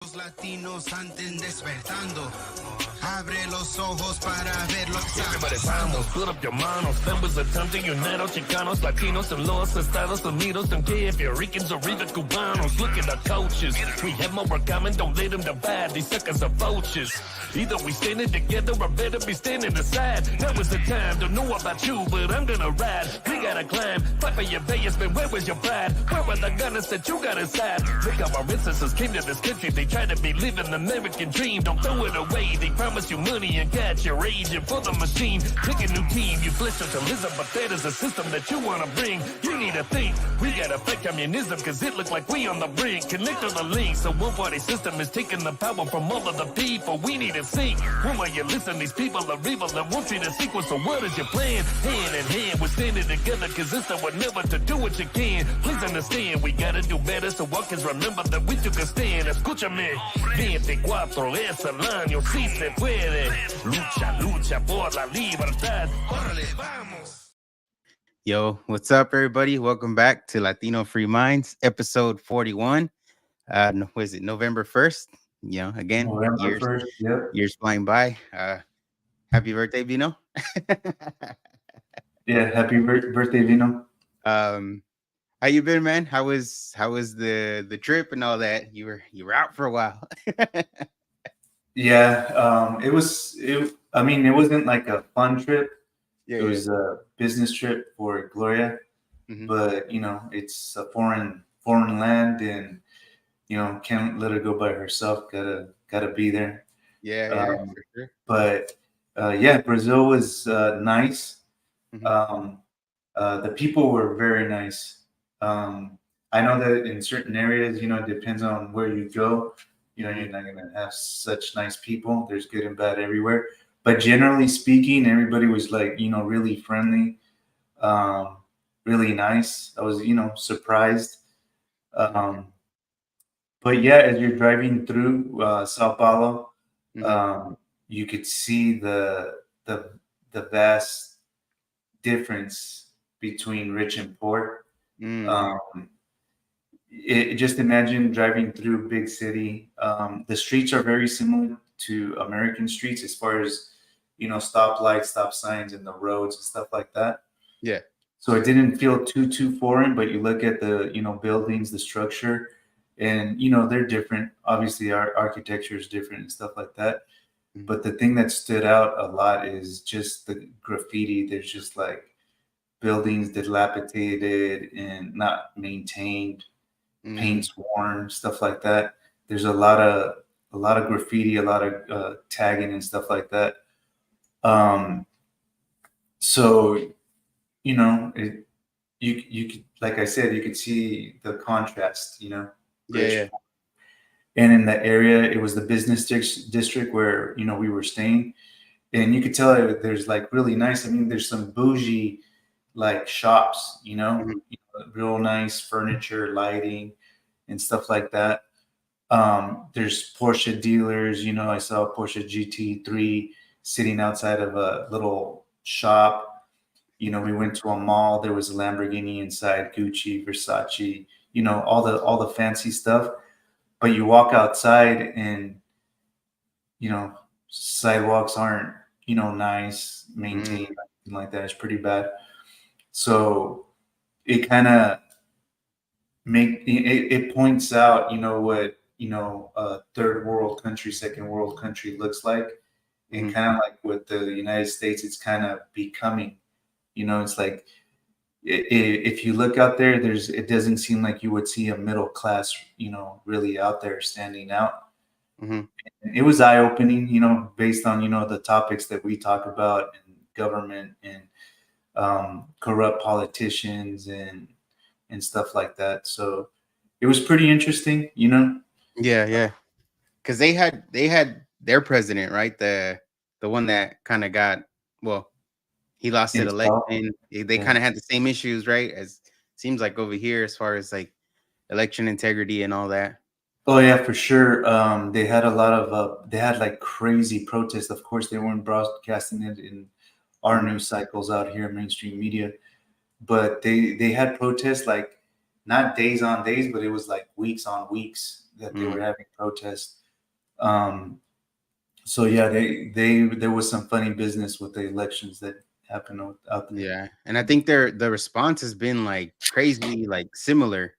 Los latinos antes despertando. Abre los ojos para ver lo que Everybody vamos, put up your manos. Members of time de United Chicanos, Latinos en los Estados Unidos. Don't care if you're Ricans or even Cubanos. Look at our coaches. We have more coming, don't let them divide. These suckers are vultures. Either we standing together or better be standing aside. Now is the time, don't know about you, but I'm gonna ride. We gotta climb, fight for your Vegas, but where was your pride? Where were the gunners that you got inside? Look how our ancestors came to this country. They try to be living the American dream. Don't throw it away. They promise you money and catch your agent for the machine. Pick a new team, you flesh socialism, but that is a system that you wanna bring. You need to think, we gotta fight communism, cause it look like we on the brink. Connect to the links, the one party system is taking the power from all of the people. We need to think, when you listen, these people are evil and won't treat a sequence, so what is your plan? Hand in hand, we're standing together, cause it's our never to do what you can. Please understand, we gotta do better, so walkers remember that we took a stand. Escúchame, 24 es el año, si se puede. Lucha, lucha por la libertad. Órale, vamos. Yo, what's up, everybody? Welcome back to Latino Free Minds, episode 41. Was it November 1st? You know, again, November 1st, yep. years flying by. Happy birthday, Vino. Yeah, happy birthday, Vino. How you been, man? How was the trip and all that? You were out for a while. Yeah, it wasn't like a fun trip. Yeah, it was a business trip for Gloria, Mhm. but it's a foreign land, and can't let her go by herself. Gotta be there. yeah, for sure. But yeah, Brazil was nice. Mhm. The people were very nice. I know that in certain areas, it depends on where you go. You're not going to have such nice people. There's good and bad everywhere. But generally speaking, everybody was like, really friendly, really nice. I was, surprised. But yeah, as you're driving through Sao Paulo, you could see the vast difference between rich and poor. Just imagine driving through a big city. The streets are very similar to American streets as far as stoplights, stop signs, and the roads and stuff like that. Yeah. So it didn't feel too foreign, but you look at the buildings, the structure, and they're different. Obviously, our architecture is different and stuff like that. Mhm. But the thing that stood out a lot is just the graffiti. There's just like buildings dilapidated and not maintained, paint's worn, stuff like that. There's a lot of graffiti, a lot of tagging and stuff like that. So you could, like I said, you could see the contrast. Yeah. And in that area, it was the business district where we were staying, and you could tell there's like really nice. I mean, there's some bougie like shops, real nice furniture, lighting, and stuff like that. There's Porsche dealers. I saw a Porsche GT3 sitting outside of a little shop. We went to a mall. There was a Lamborghini inside, Gucci, Versace. All the fancy stuff. But you walk outside, and sidewalks aren't nice, maintained, anything like that. It's pretty bad. So it kind of it points out what a third world country, second world country looks like, and kind of like what the United States it's kind of becoming. It's like if you look out there, it doesn't seem like you would see a middle class really out there standing out. It was eye-opening, based on the topics that we talk about, and government and corrupt politicians and stuff like that. So it was pretty interesting, Yeah. Because they had their president, right? The one that kind of got, well, he lost the election. They kind of had the same issues, right? As seems like over here, as far as like election integrity and all that. Oh yeah, for sure. They had a lot of they had like crazy protests. Of course, they weren't broadcasting it in our news cycles out here, mainstream media, but they had protests like not days on days, but it was like weeks on weeks. that they were having protests. Um, so yeah, they there was some funny business with the elections that happened out there. Yeah, and I think the response has been like crazy, like similar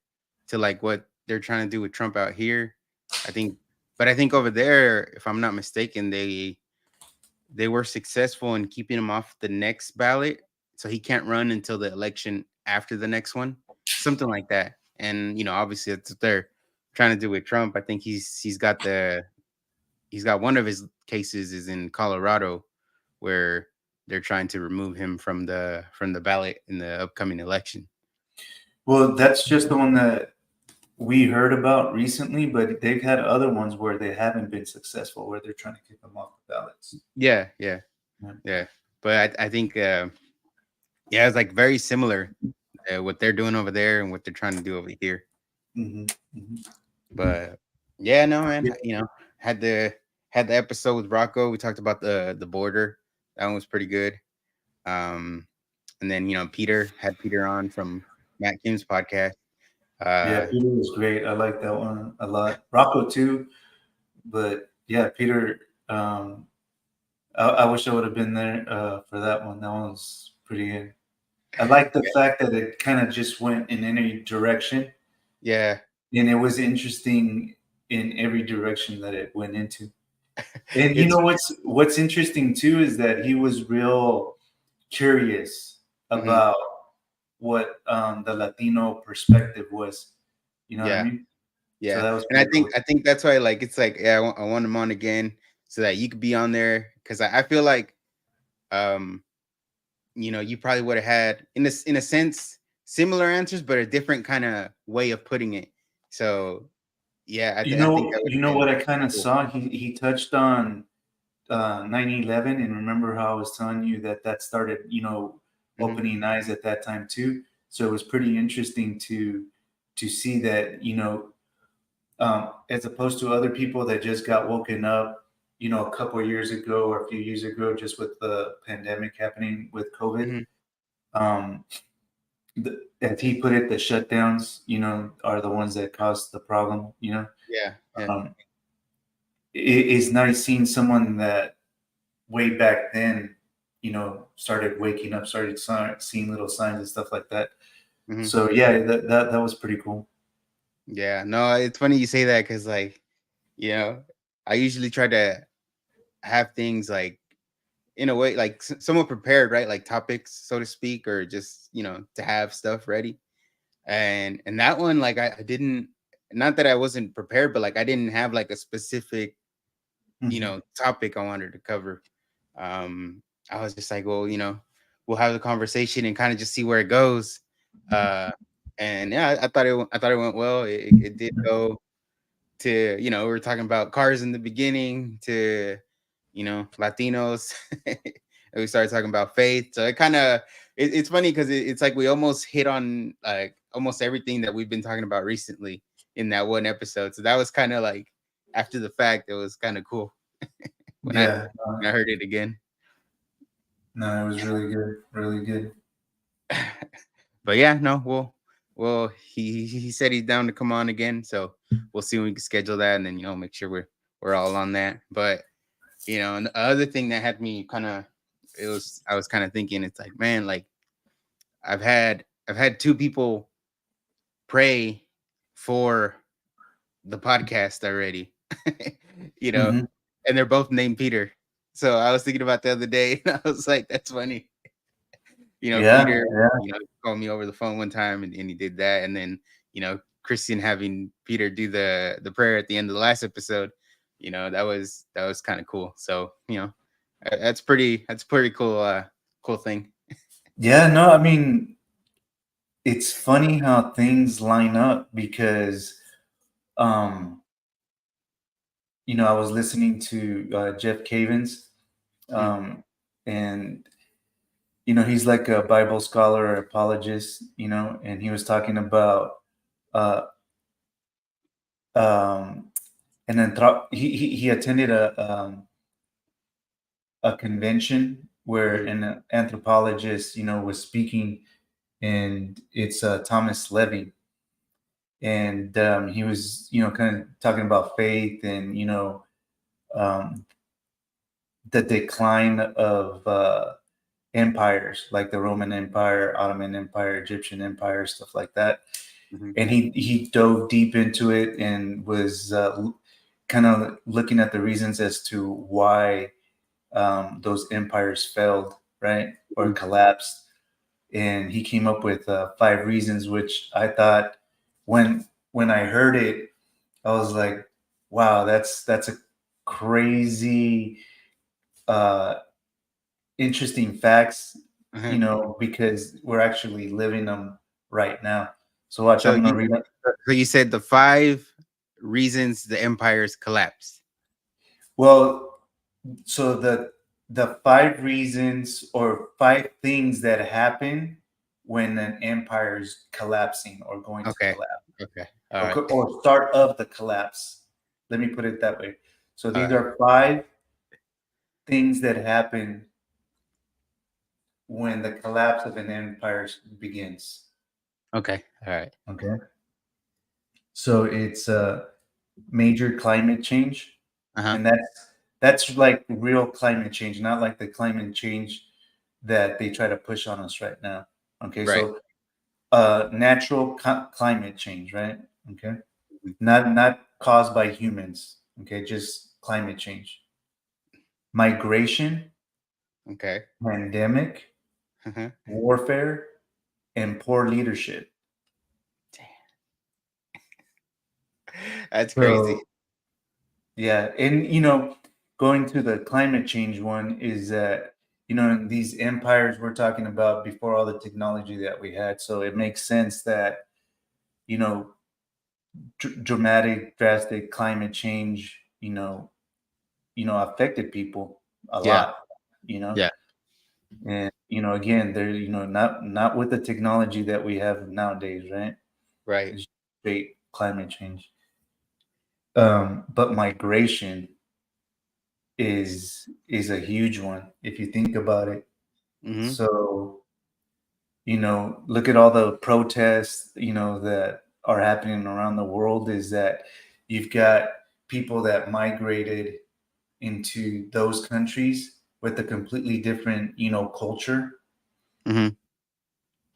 to like what they're trying to do with Trump out here. I think, but I think over there, if I'm not mistaken, they were successful in keeping him off the next ballot, so he can't run until the election after the next one, something like that. And obviously, that's what they're trying to do with Trump. I think he's got one of his cases is in Colorado, where they're trying to remove him from the ballot in the upcoming election. Well, that's just the one that we heard about recently, but they've had other ones where they haven't been successful, where they're trying to keep them off the ballots. Yeah, yeah, yeah. But I think, yeah, it's like very similar what they're doing over there and what they're trying to do over here. Mm-hmm. Mm-hmm. But yeah, no, man. Had the episode with Rocco. We talked about the border. That one was pretty good. And then Peter on from Matt Kim's podcast. Yeah, Peter was great. I like that one a lot. Rocco too, but yeah, Peter. I wish I would have been there for that one. That one was pretty good. I like the fact that it kind of just went in any direction. Yeah, and it was interesting in every direction that it went into. And you know what's interesting too is that he was real curious about what the Latino perspective was. You know what I mean? Yeah. So that was And I cool. think that's why, like, it's like, yeah, I want him on again so that you could be on there, because I feel like you probably would have had in a sense similar answers, but a different kind of way of putting it. So yeah, I think that would You have know been what I kind of cool. saw? He touched on 9/11, and remember how I was telling you that started, opening eyes at that time too. So it was pretty interesting to see that, as opposed to other people that just got woken up, a couple of years ago or a few years ago, just with the pandemic happening with COVID. Um, as he put it, the shutdowns, are the ones that caused the problem. Yeah. Um, it's nice seeing someone that way back then, started waking up, started seeing little signs and stuff like that. So yeah, that was pretty cool. Yeah, no, it's funny you say that, because like, I usually try to have things like in a way like somewhat prepared, right? Like topics, so to speak, or just to have stuff ready. And that one, like, I didn't, not that I wasn't prepared, but like I didn't have like a specific topic I wanted to cover. I was just like, well, we'll have the conversation and kind of just see where it goes. And yeah, I thought it went well. It did go to, we were talking about cars in the beginning, to Latinos. And we started talking about faith. So it kind of, it's funny because it's like we almost hit on like almost everything that we've been talking about recently in that one episode. So that was kind of like, after the fact, it was kind of cool when Yeah. I heard it again. No, it was really good, really good. But yeah, no, well, he said he's down to come on again, so we'll see when we can schedule that, and then make sure we're all on that. But and the other thing that had me kind of, I was kind of thinking, it's like, man, like I've had two people pray for the podcast already, Mm-hmm. and they're both named Peter. So I was thinking about the other day, and I was like, that's funny. Yeah, Peter, yeah. called me over the phone one time, and he did that. And then, Christian having Peter do the prayer at the end of the last episode, that was kind of cool. So, that's pretty cool, cool thing. Yeah, no, I mean, it's funny how things line up because, um, I was listening to Jeff Cavins, and he's like a Bible scholar or apologist, and he was talking about uh, um, he attended a convention where an anthropologist, was speaking, and it's Thomas Levy, and he was, kind of talking about faith and um, the decline of empires like the Roman Empire, Ottoman Empire, Egyptian Empire, stuff like that. Mhm. And he dove deep into it and was kind of looking at the reasons as to why those empires failed, right, or Mhm. collapsed. And he came up with 5 reasons, which I thought when I heard it, I was like, wow, that's a crazy, uh, interesting facts, Uh-huh. because we're actually living them right now. So watch, So I'm gonna you read it. so you said the 5 reasons the empires collapsed. Well, so the 5 reasons or 5 things that happen when an empire is collapsing or going to Okay. collapse, Okay. All right. or start of the collapse. Let me put it that way. So All these right. are 5 things that happen when the collapse of an empire begins. Okay. All right. Okay. So it's major climate change, Uh-huh. and that's like real climate change, not like the climate change that they try to push on us right now. Okay, Right. so natural climate change, right? Okay, Mhm. not caused by humans. Okay, just climate change, migration, Okay. pandemic, Uh-huh. warfare, and poor leadership. That's crazy. So yeah, and going to the climate change one is that these empires we're talking about before all the technology that we had. So it makes sense that you know dramatic, drastic climate change, affected people a Yeah. lot. You know, Yeah. and again, they're not with the technology that we have nowadays, right? Right. It's straight climate change. But migration is a huge one if you think about it. Mm-hmm. So, look at all the protests, that are happening around the world, is that you've got people that migrated into those countries with a completely different, culture. Mm-hmm.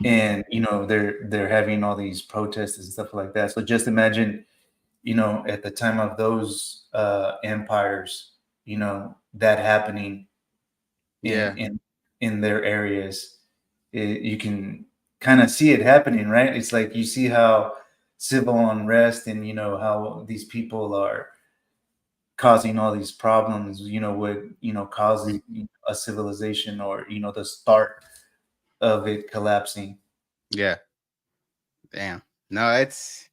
And, they're having all these protests and stuff like that. So just imagine, at the time of those empires, that happening in Yeah. in their areas. You can kind of see it happening, right? It's like you see how civil unrest and how these people are causing all these problems, would cause Mhm. a civilization, or the start of it collapsing. Yeah. Damn. No, it's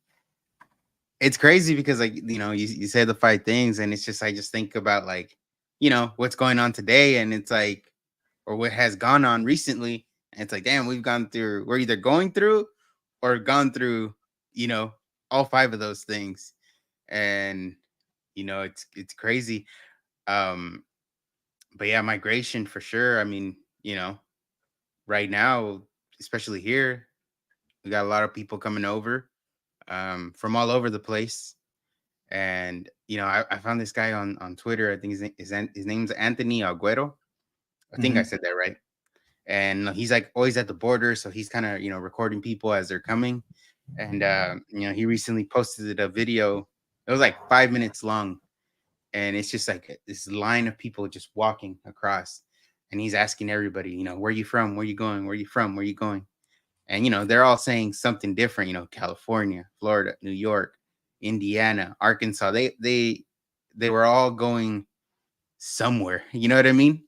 crazy because like you said the 5 things and it's just I just think about like what's going on today and it's like or what has gone on recently and it's like damn we're either going through or gone through you know all 5 of those things and it's crazy um but yeah, migration for sure. I mean, right now, especially here, we got a lot of people coming over from all over the place. And I found this guy on Twitter. I think his name's Anthony Aguero. I think I Hmm. said that right. And he's like always at the border, so he's kind of recording people as they're coming. And he recently posted a video. It was like 5 minutes long, and it's just like this line of people just walking across, and he's asking everybody, where you from, where you going, where you from, where you going, and they're all saying something different. California, Florida, New York, Indiana, Arkansas. They were all going somewhere. You know what I mean?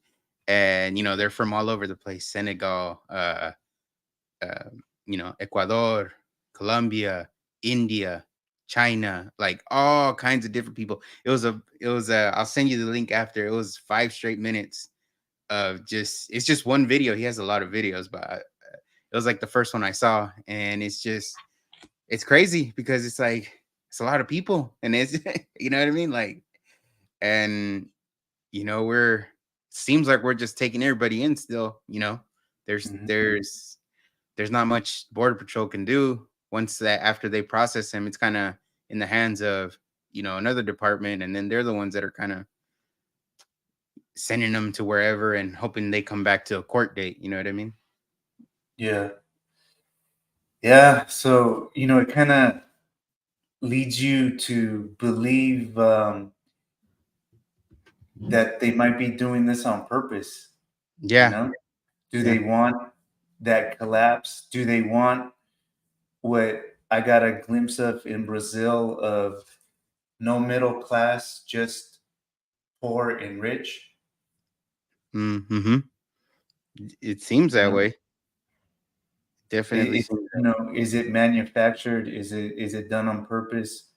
And they're from all over the place. Senegal, uh, Ecuador, Colombia, India, China, like all kinds of different people. It was a. I'll send you the link after. It was 5 straight minutes of it's just one video. He has a lot of videos, but it was like the first one I saw, and it's crazy because it's like it's a lot of people, and it's you know what I mean, like, and we're seems like we're just taking everybody in still. There's Hmm. there's there's not much border patrol can do once that after they process him, it's kind of in the hands of another department, and then they're the ones that are kind of sending them to wherever and hoping they come back to a court date. You know what I mean? Yeah. Yeah. So, it kind of leads you to believe that they might be doing this on purpose. Yeah, Do yeah. they want that collapse? Do they want what I got a glimpse of in Brazil of no middle class, just poor and rich? Mm-hmm. It seems You that know, way. Definitely it, seems that way. is it manufactured? Is it done on purpose?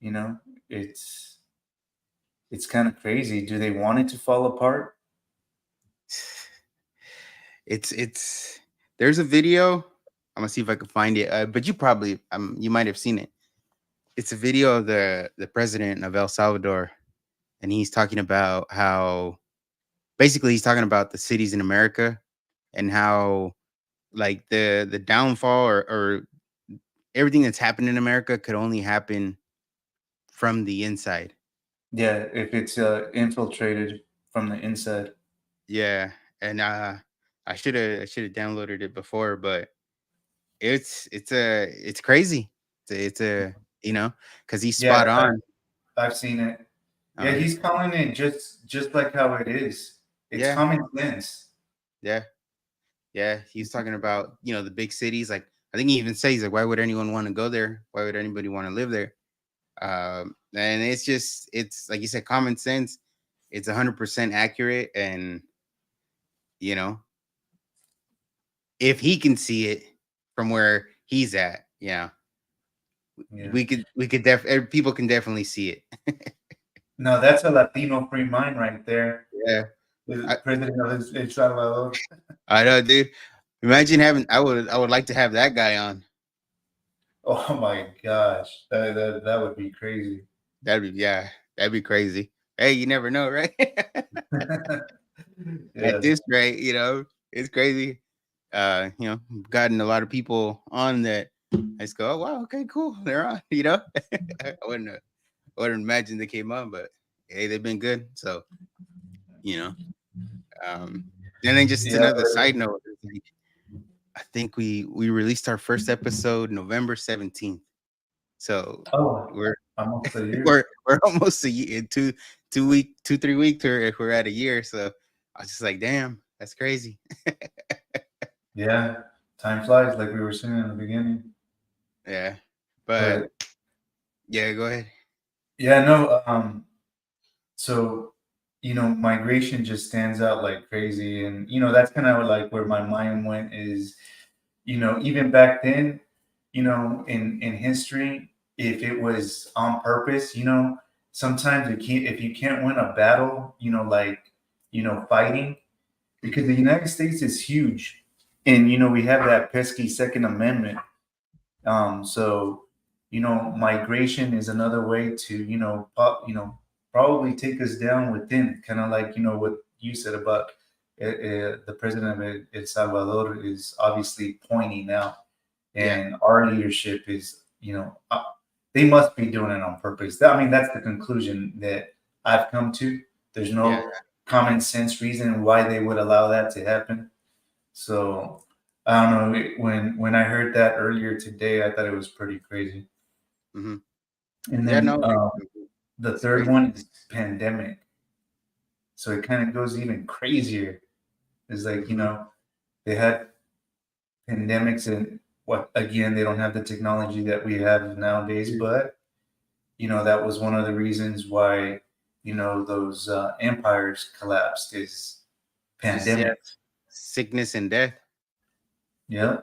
You know, it's it's kind of crazy. Do they want it to fall apart? It's there's a video. I'm gonna see if I can find it. But you might have seen it. It's a video of the president of El Salvador, and he's talking about how basically he's talking about the cities in America and how like the downfall or everything that's happened in America could only happen from the inside. Yeah, if it's infiltrated from the inside. Yeah, and I should have downloaded it before, but it's crazy. It's a because he's Yeah, spot on. I've seen it. Yeah, Uh, he's calling it just like how it is. It's yeah, common sense. yeah, yeah. He's talking about the big cities. Like I think he even says like, why would anyone want to go there? Why would anybody want to live there? And it's like you said, common sense. It's 100% accurate, and you know if he can see it from where he's at, Yeah. people can definitely see it. No, that's a Latino free mind right there. Yeah, The I, president of El Salvador. I know, dude. Imagine having. I would like to have that guy on. Oh my gosh, that would be crazy. That'd be crazy. Hey, you never know, right? At Yeah, this rate, it's crazy. Gotten a lot of people on that. I just go, oh wow, okay, cool, they're on. I wouldn't imagine they came on, but hey, they've been good. So you know, um, and then just yeah. another side note. Like, I think we released our first episode November 17th. So Oh, we're almost a year. we're almost a year, 3 weeks, or if we're at a year. So I was just like, damn, that's crazy. Yeah, time flies, like we were saying in the beginning. Yeah, but But yeah, go ahead. yeah, no. So migration just stands out like crazy, and that's kind of like where my mind went is, even back then, in history, if it was on purpose, sometimes if you can't win a battle, like fighting, because the United States is huge, and we have that pesky Second Amendment. So migration is another way to probably take us down within, kind of like what you said about the president of El Salvador is obviously pointing out, Yeah, and our leadership is they must be doing it on purpose. I mean, that's the conclusion that I've come to. There's yeah. no common sense reason why they would allow that to happen. So I don't know. When I heard that earlier today, I thought it was pretty crazy. Hmm. And Yeah, then no, the it's third crazy. one is pandemic. So it kind of goes even crazier. It's like Hmm. they had pandemics, and what again? They don't have the technology that we have nowadays, but that was one of the reasons why those empires collapsed is Just yeah, pandemics. sickness and death. Yeah.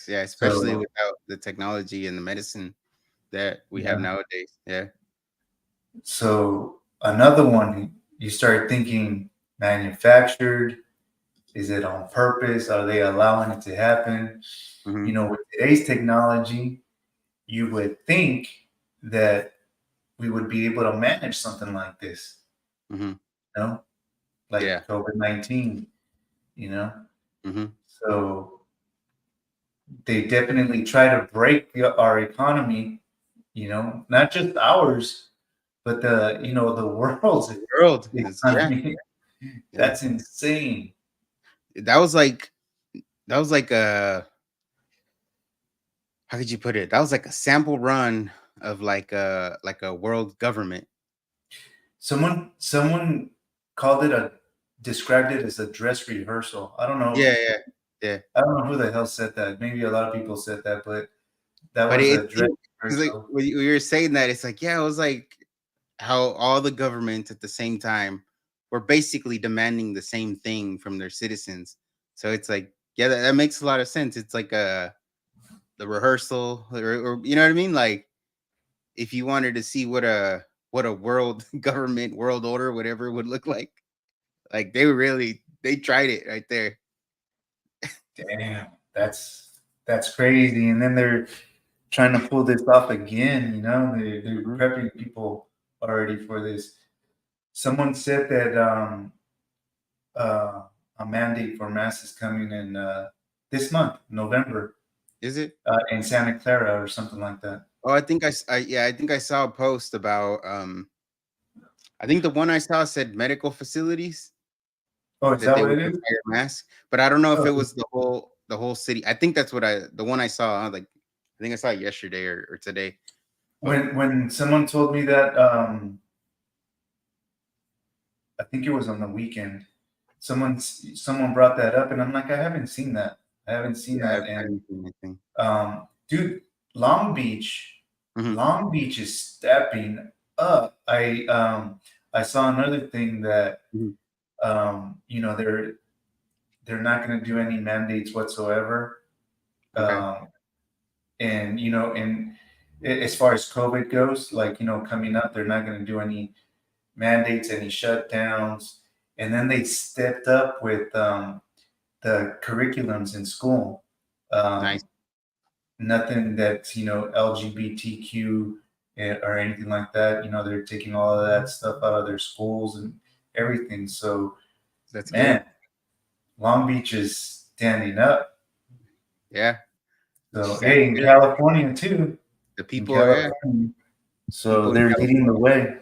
Yeah, especially So without the technology and the medicine that we have yeah. nowadays. Yeah. So another one, you start thinking manufactured. Is it on purpose? Are they allowing it to happen? Hmm. With today's technology, you would think that we would be able to manage something like this, Hmm. you know, Yeah. like COVID-19, you know? Hmm. So they definitely try to break our economy, not just ours, but the world's The world is, yeah, economy. yeah. That's insane. That was like a, how could you put it? That was like a sample run of like a world government. Someone called it described it as a dress rehearsal. I don't know. Yeah, yeah, yeah. I don't know who the hell said that. Maybe a lot of people said that, but that But was it a dress because like rehearsal. when you were saying that, it's like, yeah, it was like how all the governments at the same time were basically demanding the same thing from their citizens. So it's like, yeah, that makes a lot of sense. It's like the rehearsal, or you know what I mean? Like if you wanted to see what a world government, world order, whatever would look like they tried it right there. Damn, that's crazy. And then they're trying to pull this off again. They're Mhm. prepping people already for this. Someone said that uh, a mandate for masks is coming in this month, November, Is it? in Santa Clara or something like that. Oh, I think yeah, I think I saw a post about I think the one I saw said medical facilities Oh, is that that they what would it is? require masks, but I don't know if Oh, it was the whole city. I think that's what the one I saw, like I think I saw it yesterday or today. But when someone told me that, I think it was on the weekend. Someone brought that up, and I'm like, I haven't seen that. I haven't seen yeah, that. I And didn't see anything. dude, Long Beach, Mhm, Long Beach is stepping up. I saw another thing that mhm. they're not going to do any mandates whatsoever. Okay, Um, and as far as COVID goes, like coming up, they're not going to do any mandates, any shutdowns. And then they stepped up with the curriculums in school. nice. Um, Nothing that's LGBTQ or anything like that. They're taking all of that stuff out of their schools and everything. So, That's good. man, Long Beach is standing up. Yeah, So, that's hey, in good. California too. The In people are, yeah, California, so people in they're leading the California. way.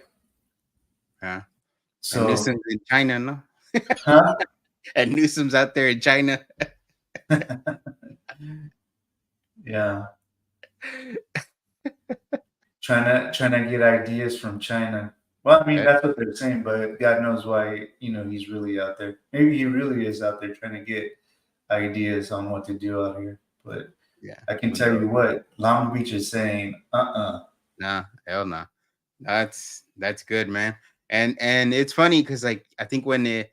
Yeah, and So, Newsom's in China, no? huh? And Newsom's out there in China. Yeah, trying to get ideas from China. Well, I mean, Yeah, that's what they're saying, but God knows why, he's really out there. Maybe he really is out there trying to get ideas on what to do out here. But yeah, I can who tell knows? you what, Long Beach is saying, Nah, hell no. That's good, man. And it's funny because like I think when they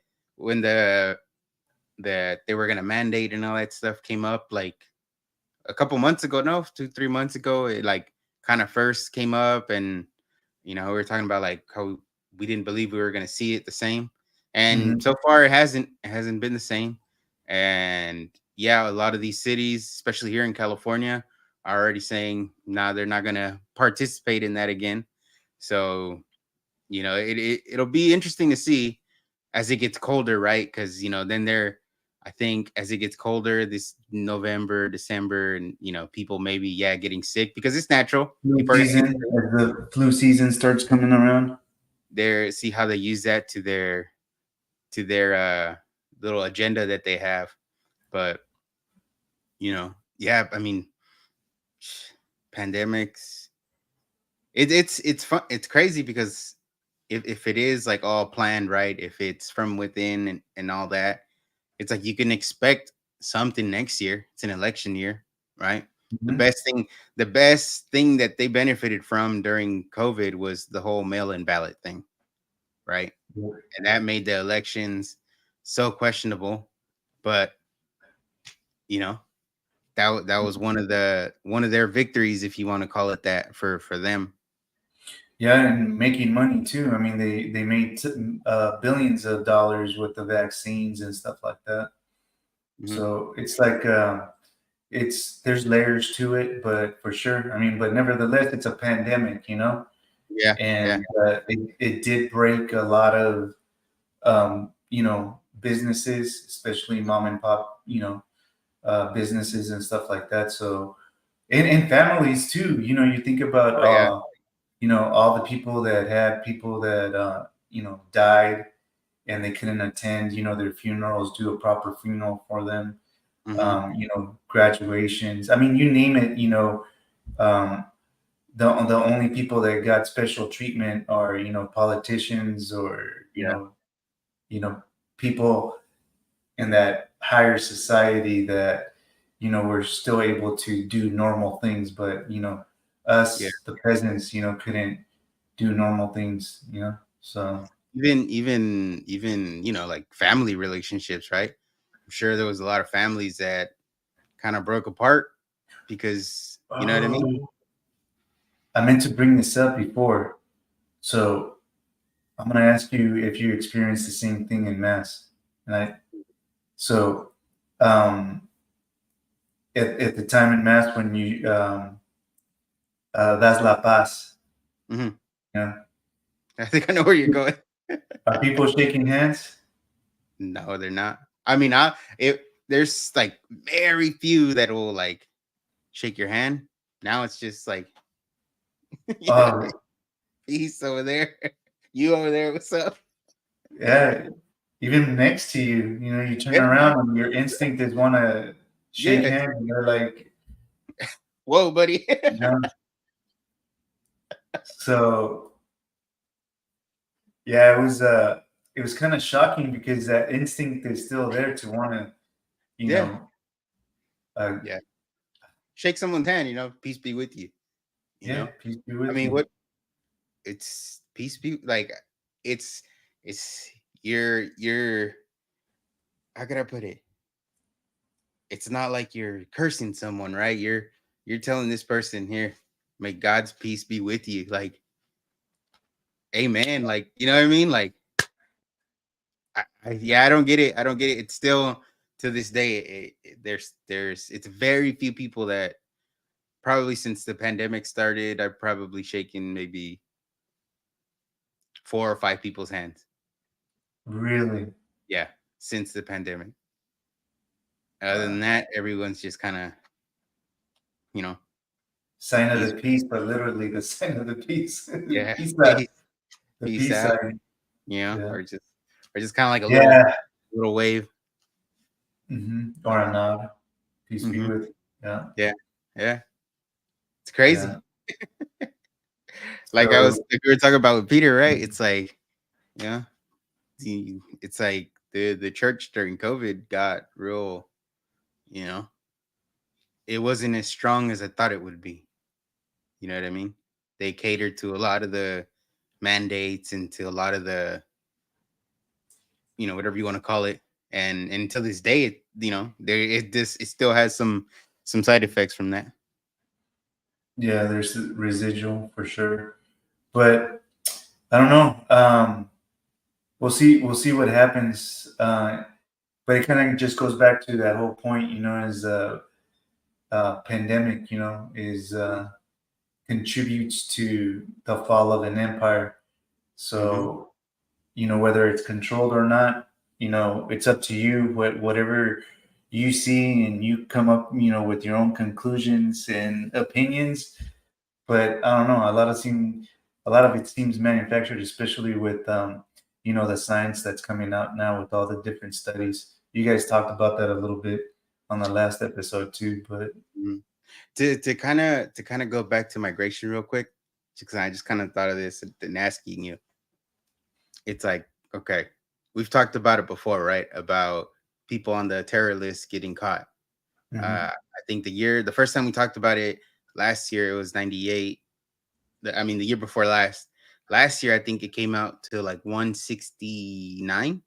were gonna mandate and all that stuff came up like a couple months ago, no, 2 3 months ago, it like kind of first came up, and we were talking about like how we didn't believe we were gonna see it the same, and Mhm. so far it hasn't been the same, and yeah, a lot of these cities, especially here in California, are already saying nah, they're not gonna participate in that again. So it'll be interesting to see as it gets colder, right? Because then I think as it gets colder, this November, December, and people maybe getting sick because it's natural. Flu People are gonna get season, sick. as the flu season starts coming around. There, see how they use that to their little agenda that they have. But yeah, I mean, pandemics. It's fun. It's crazy because if it is like all planned, right? If it's from within and all that, it's like you can expect something next year. It's an election year, right? The Mhm. best thing, the best thing that they benefited from during COVID was the whole mail-in ballot thing, right? And that made the elections so questionable. But you know, that was one of their victories, if you want to call it that, for them. Yeah, and making money too. I mean, they made billions of dollars with the vaccines and stuff like that. Mhm. So it's like there's layers to it, but for sure. I mean, but nevertheless, it's a pandemic, Yeah, yeah, and it did break a lot of businesses, especially mom and pop, businesses and stuff like that. So, and families too. You know, you think about Oh yeah. you know, all the people that had people that you know, died and they couldn't attend, you know, their funerals, do a proper funeral for them. Mm-hmm. You know, graduations. I mean, you name it. You know, um, the only people that got special treatment are, you know, politicians or Yeah. you know, people in that higher society that, you know, were still able to do normal things, but you know, Yeah. us the peasants, you know, couldn't do normal things, you know. So Even like family relationships, right? I'm sure there was a lot of families that kind of broke apart because you know what I mean? oh, I meant to bring this up before. So I'm gonna ask you if you experienced the same thing in mass, right? So um at the time in mass when you that's La Paz, Hmm. you know, I think I know where you're going. are people shaking hands? No, they're not. I mean, there's like very few that will like shake your hand. Now it's just like, yeah, Oh, he's over there, you over there. What's up? yeah. Even next to you, you know, you turn Yeah, around and your instinct is want to shake yeah. hands, and you're like, Whoa, buddy. you know. So yeah, it was kind of shocking because that instinct is still there to want to, you Yeah, know, uh, yeah. Shake someone's hand. Peace be with you. You yeah, know. peace be I with mean, you. what it's peace be like. It's it's you're. How could I put it? It's not like you're cursing someone, right? You're telling this person here, may God's peace be with you. Like, amen. Like, you know what I mean? Like, yeah, I don't get it. I don't get it. It's still to this day. There's it's very few people that probably since the pandemic started. I've probably shaken maybe 4 or 5 people's hands. Really, Yeah, since the pandemic. Other than that, everyone's just kind of, you know, sign of peace. the peace, but literally the sign of the peace, the Yeah, peace sign, peace, the peace peace out. sign. Yeah, Or just kind of like a little yeah, little wave. or a nod. Peace be Hmm. with you. Yeah, Yeah, yeah, it's yeah. crazy. So Like we were talking about with Peter, right? It's like, yeah, it's like the church during COVID got real. You know, it wasn't as strong as I thought it would be. You know what I mean? They catered to a lot of the mandates and to a lot of the, whatever you want to call it. And until this day, it still has some side effects from that. yeah, there's residual for sure, but I don't know. We'll see. We'll see what happens. But it kind of just goes back to that whole point, you know, as pandemic, you know, is contributes to the fall of an empire. Hmm. So, you know, whether it's controlled or not, you know, it's up to you. Whatever you see, and you come up, you know, with your own conclusions and opinions. But I don't know. A lot of it seems manufactured, especially with you know, the science that's coming out now with all the different studies. You guys talked about that a little bit on the last episode too, but Hmm. To kind of go back to migration real quick, because I just kind of thought of this and asking you. It's like, okay, we've talked about it before, right? About people on the terror list getting caught. mhm. I think the first time we talked about it last year, it was 98. The year before last. Last year, I think it came out to like 169.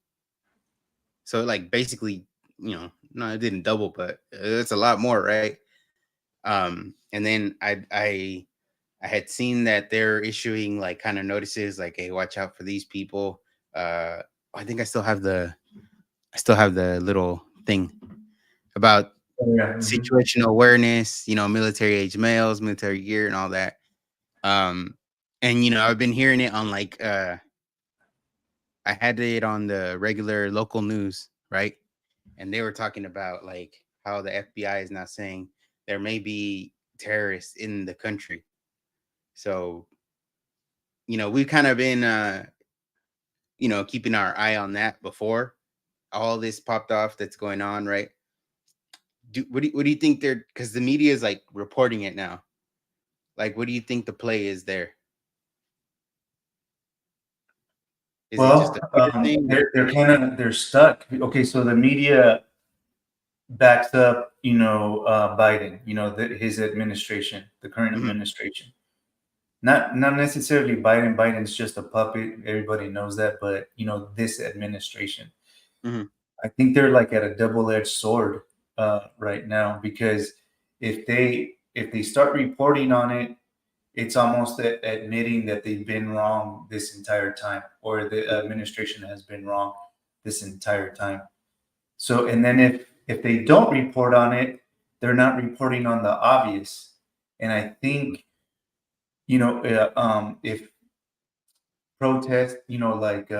So like basically, no, it didn't double, but it's a lot more, right? And then I had seen that they're issuing like kind of notices like, hey, watch out for these people. I think I still have the little thing about Oh, yeah, mhm. situational awareness, military age males, military gear, and all that. Um, and I've been hearing it on like I had it on the regular local news, right? And they were talking about like how the FBI is now saying there may be terrorists in the country. So, we've kind of been, keeping our eye on that before all this popped off that's going on, right? What do you think they're, because the media is like reporting it now? Like, what do you think the play is there? Is it just Well, a fear thing? they're stuck. Okay, so the media backs up, Biden, his administration, the current Mhm, administration. Not necessarily Biden. Biden's just a puppet. Everybody knows that, but this administration. mhm, I think they're like at a double-edged sword right now, because if they start reporting on it, it's almost admitting that they've been wrong this entire time, or the administration has been wrong this entire time. So, and then if they don't report on it, they're not reporting on the obvious. And I think if protest, like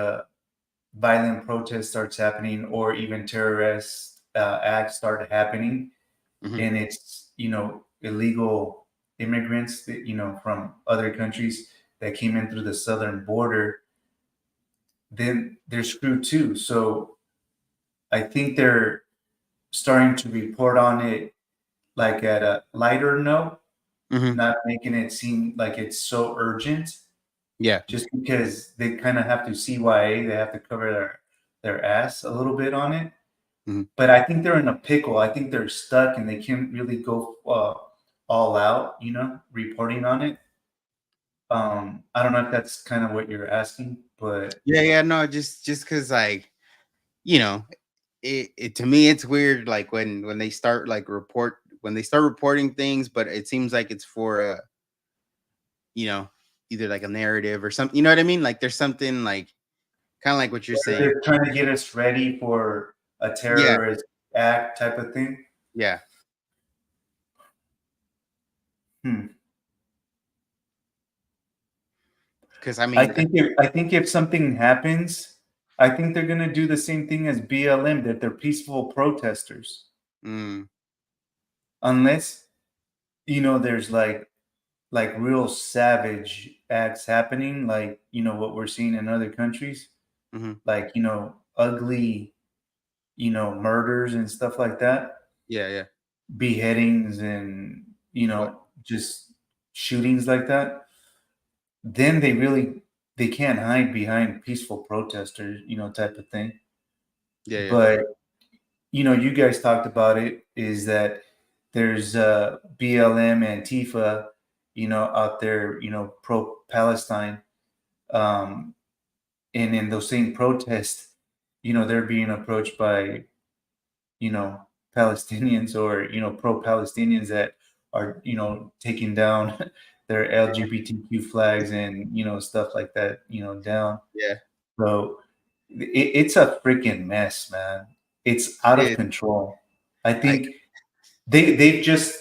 violent protest starts happening, or even terrorist acts start happening, mhm, and it's illegal immigrants that from other countries that came in through the southern border, then they're screwed too. So I think they're starting to report on it like at a lighter note, mhm. not making it seem like it's so urgent, Yeah. just because they kind of have to CYA, they have to cover their ass a little bit on it. Mhm. But I think they're in a pickle. I think they're stuck and they can't really go all out, reporting on it. I don't know if that's kind of what you're asking, but Yeah, yeah, no, just because, like, you know, it to me it's weird, like when they start reporting things, but it seems like it's for you know, either like a narrative or something. You know what I mean? Like there's something like kind of like what you're saying. they're trying to get us ready for a Yeah, terrorist act type of thing. yeah. Hmm. Because I I mean, think if something happens, I think they're gonna do the same thing as BLM, that they're peaceful protesters, mm, unless there's like real savage acts happening, like what we're seeing in other countries, mhm, like ugly murders and stuff like that, yeah, yeah, beheadings, and what, just shootings like that. Then they can't hide behind peaceful protesters, type of thing. yeah, yeah, But you guys talked about it, is that there's BLM and Tifa, out there, pro Palestine, um, and in those same protests, they're being approached by you know Palestinians, or pro Palestinians that are taking down their LGBTQ flags and stuff like that, down. yeah. So it's a freaking mess, man. It's out of It, control. I I think they've just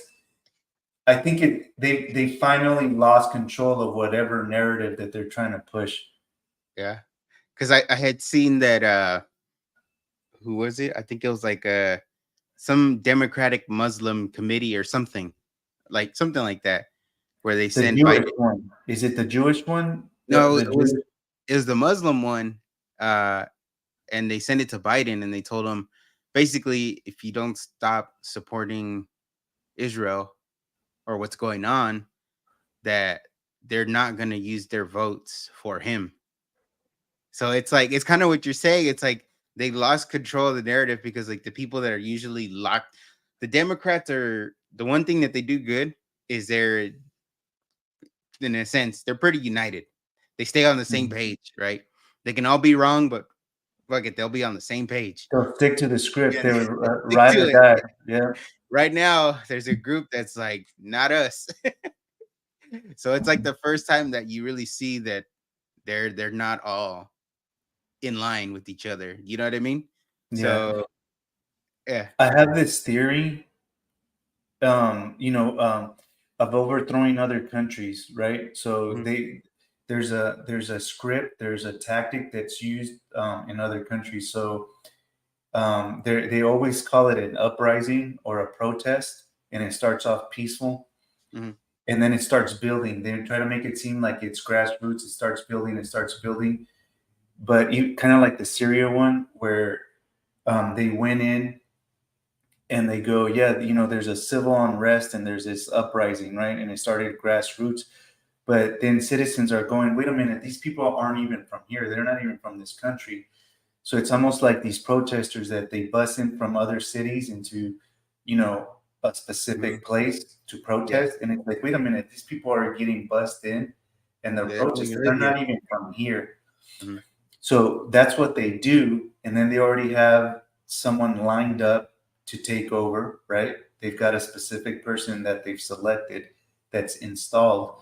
I think they finally lost control of whatever narrative that they're trying to push. yeah, because I had seen that who was it? I think it was like some Democratic Muslim committee or something like that, where they The sent Jewish Biden. one. Is it the Jewish one? No, The Jewish. it was the Muslim one, uh, and they sent it to Biden, and they told him basically, if you don't stop supporting Israel or what's going on, that they're not going to use their votes for him. So it's like it's kind of what you're saying. It's like they lost control of the narrative because like the people that are usually locked, the Democrats are the one thing that they do good is they're in a sense they're pretty united. They stay on the same Mhm. page, right? They can all be wrong, but fuck it, they'll be on the same page. They'll stick to the script. Yeah, They're stick ride to or it. die. Yeah. Right now, there's a group that's like not us. So it's like the first time that you really see that they're not all in line with each other. You know what I mean? Yeah. So yeah. I have this theory, of overthrowing other countries, right? So Mhm, there's a script, there's a tactic that's used in other countries. So They always call it an uprising or a protest, and it starts off peaceful, Mm-hmm. and then it starts building. They try to make it seem like it's grassroots. It starts building. It starts building. But you kind of like the Syria one where they went in and they go, yeah, there's a civil unrest and there's this uprising, right? And it started grassroots. But then citizens are going, wait a minute, these people aren't even from here. They're not even from this country. So it's almost like these protesters that they bus in from other cities into, a specific place to Yeah, protest. And it's like, wait a minute, these people are getting bussed in and they're they don't even protesting. live They're here. not even from here. Mm-hmm. So that's what they do. And then they already have someone lined up to take over, right? They've got a specific person that they've selected that's installed.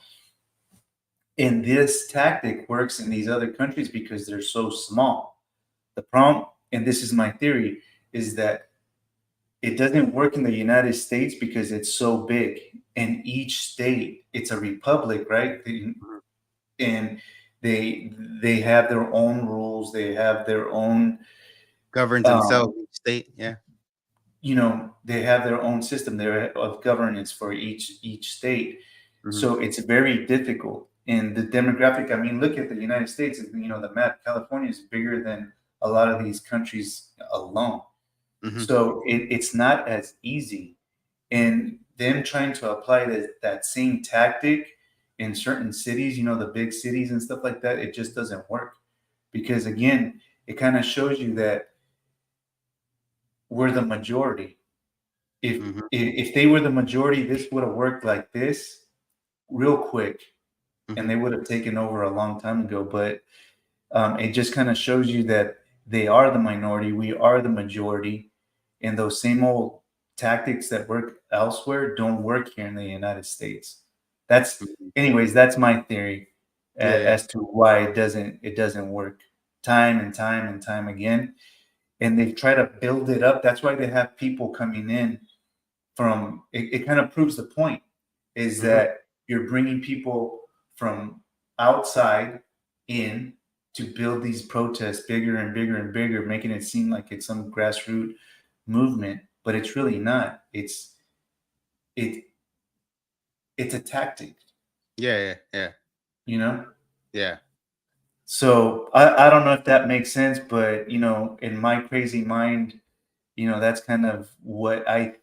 And this tactic works in these other countries because they're so small. The problem, and this is my theory, is that it doesn't work in the United States because it's so big. And each state, it's a republic, right? And they have their own rules. They have their own, Governs um, themselves, each state. Yeah. they have their own system there of governance for each state. Mm-hmm. So it's very difficult. And the demographic, I mean, look at the United States, the map. California is bigger than a lot of these countries alone. Mm-hmm. So it's not as easy. And them trying to apply that same tactic in certain cities, the big cities and stuff like that, it just doesn't work. Because again, it kind of shows you that we're the majority. If Mm-hmm. if they were the majority, this would have worked like this real quick, Mm-hmm. and they would have taken over a long time ago. But it just kind of shows you that they are the minority, we are the majority, and those same old tactics that work elsewhere don't work here in the United States. Mm-hmm. Anyways, that's my theory Yeah, yeah. as to why it doesn't work time and time and time again. And they try to build it up. That's why they have people coming in from it kind of proves the point is Mm-hmm. that you're bringing people from outside in to build these protests bigger and bigger and bigger, making it seem like it's some grassroots movement, but it's really not. It it's a tactic, Yeah, yeah, yeah, you know. yeah. So I don't know if that makes sense, but in my crazy mind, that's kind of what I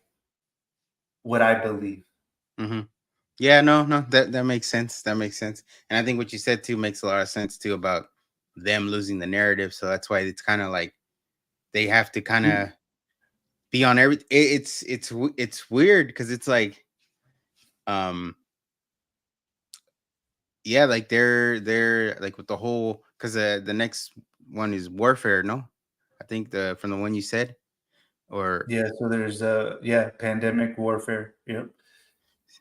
believe. Mm-hmm. Yeah, no, no, that makes sense. That makes sense. And I think what you said too makes a lot of sense too about them losing the narrative. So that's why it's kind of like they have to kind of be on every. It's weird because it's like, um, yeah, like they're like with the whole because the next one is warfare. No, I think the from the one you said or Yeah, so there's pandemic warfare. Yep.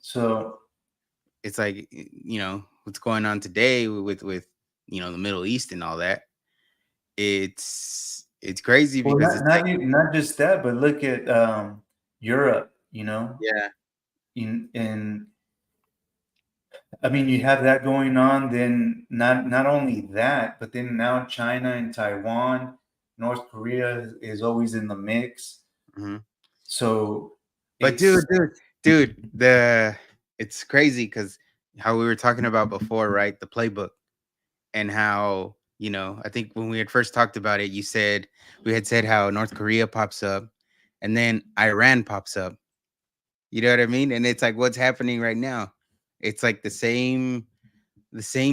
So it's like what's going on today with the Middle East and all that. It's crazy well, because not it's like not just that, but look at Europe, yeah. in I mean, you have that going on, then not only that, but then now China and Taiwan, North Korea is always in the mix. Mhm. So But it's the it's crazy because how we were talking about before, right? The playbook and how I think when we had first talked about it, we had said how North Korea pops up and then Iran pops up. You know what I mean? And it's like what's happening right now. It's like the same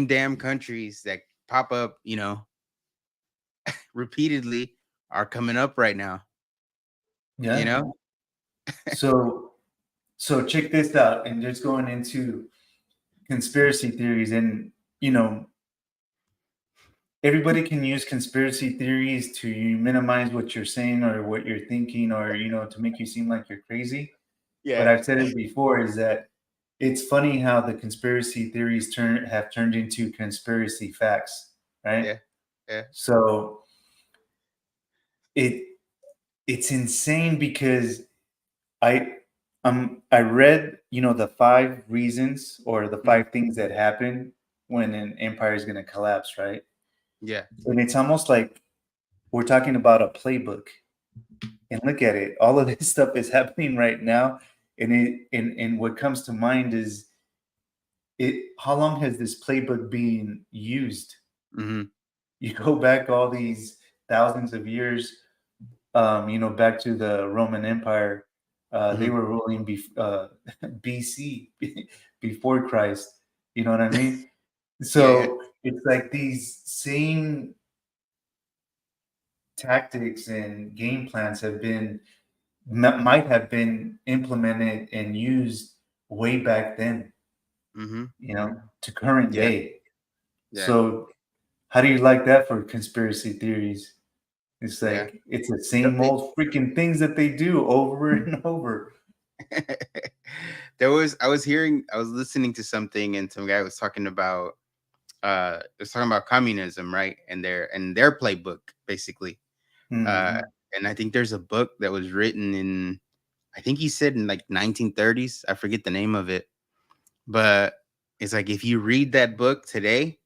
damn countries that pop up, repeatedly are coming up right now. You yeah. know? So check this out, and just going into conspiracy theories, and you know everybody can use conspiracy theories to minimize what you're saying or what you're thinking, or to make you seem like you're crazy. But Yeah. I've said it before, is that it's funny how the conspiracy theories have turned into conspiracy facts, right? Yeah. Yeah. So it it's insane because I I read the 5 reasons or the Mhm. 5 things that happen when an empire is going to collapse, right? Yeah. And it's almost like we're talking about a playbook. And look at it. All of this stuff is happening right now. And what comes to mind is how long has this playbook been used? Mm-hmm. You go back all these thousands of years, back to the Roman Empire. They Mm-hmm. were ruling BC, before Christ. You know what I mean? Yeah, yeah. So it's like these same tactics and game plans might have been implemented and used way back then, Mm-hmm. to current Yeah, day. yeah, So how do you like that for conspiracy theories? It's yeah. like it's the same old freaking things that they do over and over. I was listening to something, and some guy was talking about communism, right? And their playbook, basically. Uh Mhm. and I think there's a book that was written in, I think he said in like 1930s. I forget the name of it, but it's like if you read that book today,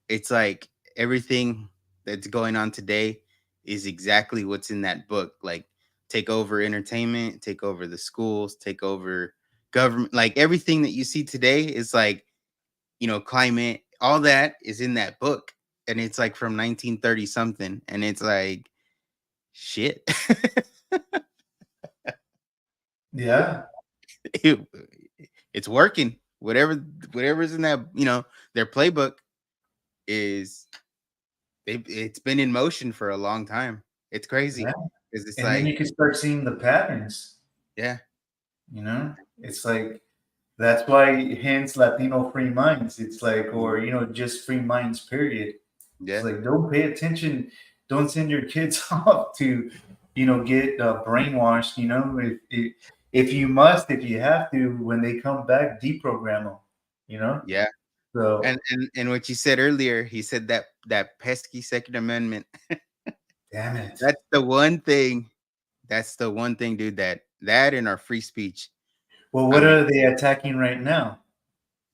it's like everything that's going on today is exactly what's in that book. Like, take over entertainment, take over the schools, take over government. Like everything that you see today is like, climate, all that is in that book. And it's like from 1930 something. And it's like, shit. Yeah, It- it's working. Whatever's in that, their playbook is, it's been in motion for a long time. It's yeah. crazy. Because it's And then like, you can start seeing the patterns, yeah, It's like that's why hence Latino free minds. It's like, mhm, or just free minds, period. It's yeah, like don't pay attention, don't send your kids off to, get brainwashed. If you must, if you have to, when they come back, deprogram them. You know, yeah. And so and what you said earlier, he said that pesky Second Amendment. damn it. That's the one thing. That's the one thing, dude. That and our free speech. Well, I what mean, are they attacking right now?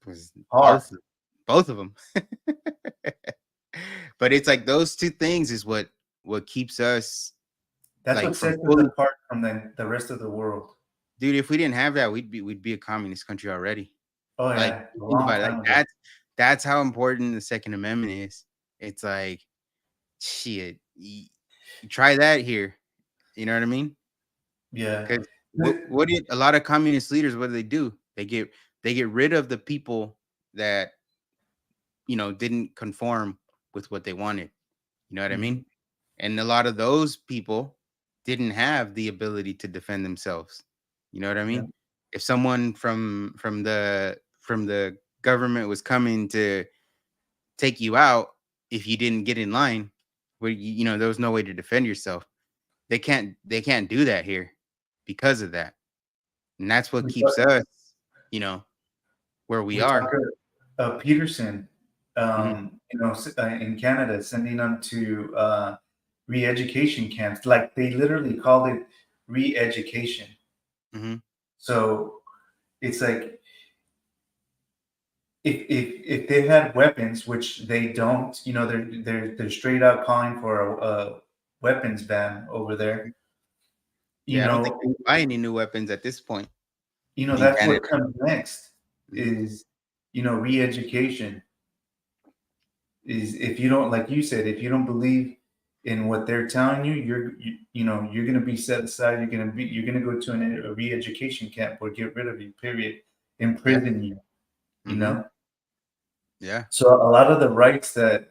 was Hard. both of them. But it's like those two things is what keeps us That's like what from sets us fully, apart from the rest of the world. dude. If we didn't have that, we'd be a communist country already. Oh Like, yeah, a think long about it. Like time ago. that's how important the Second Amendment is. It's like, shit. You try that here. You know what I mean? Yeah. Because what did a lot of communist leaders? What do they do? They get rid of the people that didn't conform with what they wanted. You know what I Mhm. mean? And a lot of those people didn't have the ability to defend themselves. You know what I Yeah. mean? If someone from the government was coming to take you out, if you didn't get in line, where there was no way to defend yourself. They can't do that here because of that. And that's what We keeps talk, us, you know, where we we talk are. Peterson, Mhm, in Canada, sending them to re-education camps. Like they literally called it re-education. mhm, So it's like if they had weapons, which they don't, they're straight out calling for a weapons ban over mhm. there. You Yeah, I don't think know, they can buy any new weapons at this point in that's Canada. what comes next Mhm, is re-education. Is if you don't, like you said, if you don't believe in what they're telling you, you're going to be set aside. You're going to go to a re-education camp or get rid of you, period, yeah, imprison you. you mhm, know yeah, so a lot of the rights that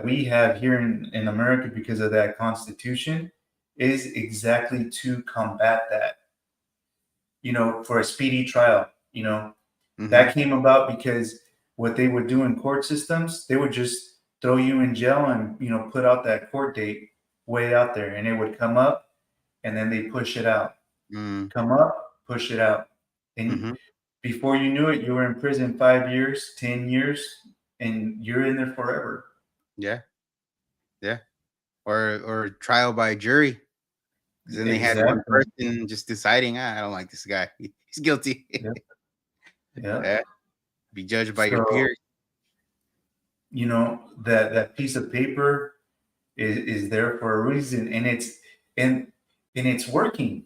we have here in America because of that constitution is exactly to combat that, for a speedy trial. mhm, That came about because what they would do in court systems, they would just throw you in jail and put out that court date way out there, and it would come up, and then they push it out, mm, come up, push it out, and mhm, before you knew it, you were in prison 5 years, 10 years, and you're in there forever. yeah, yeah. Or trial by jury, because then they had one Exactly. person just deciding, I don't like this guy. He's guilty. Yep. Yep. Yeah, be judged by your So peers. that piece of paper is there for a reason, and and it's working.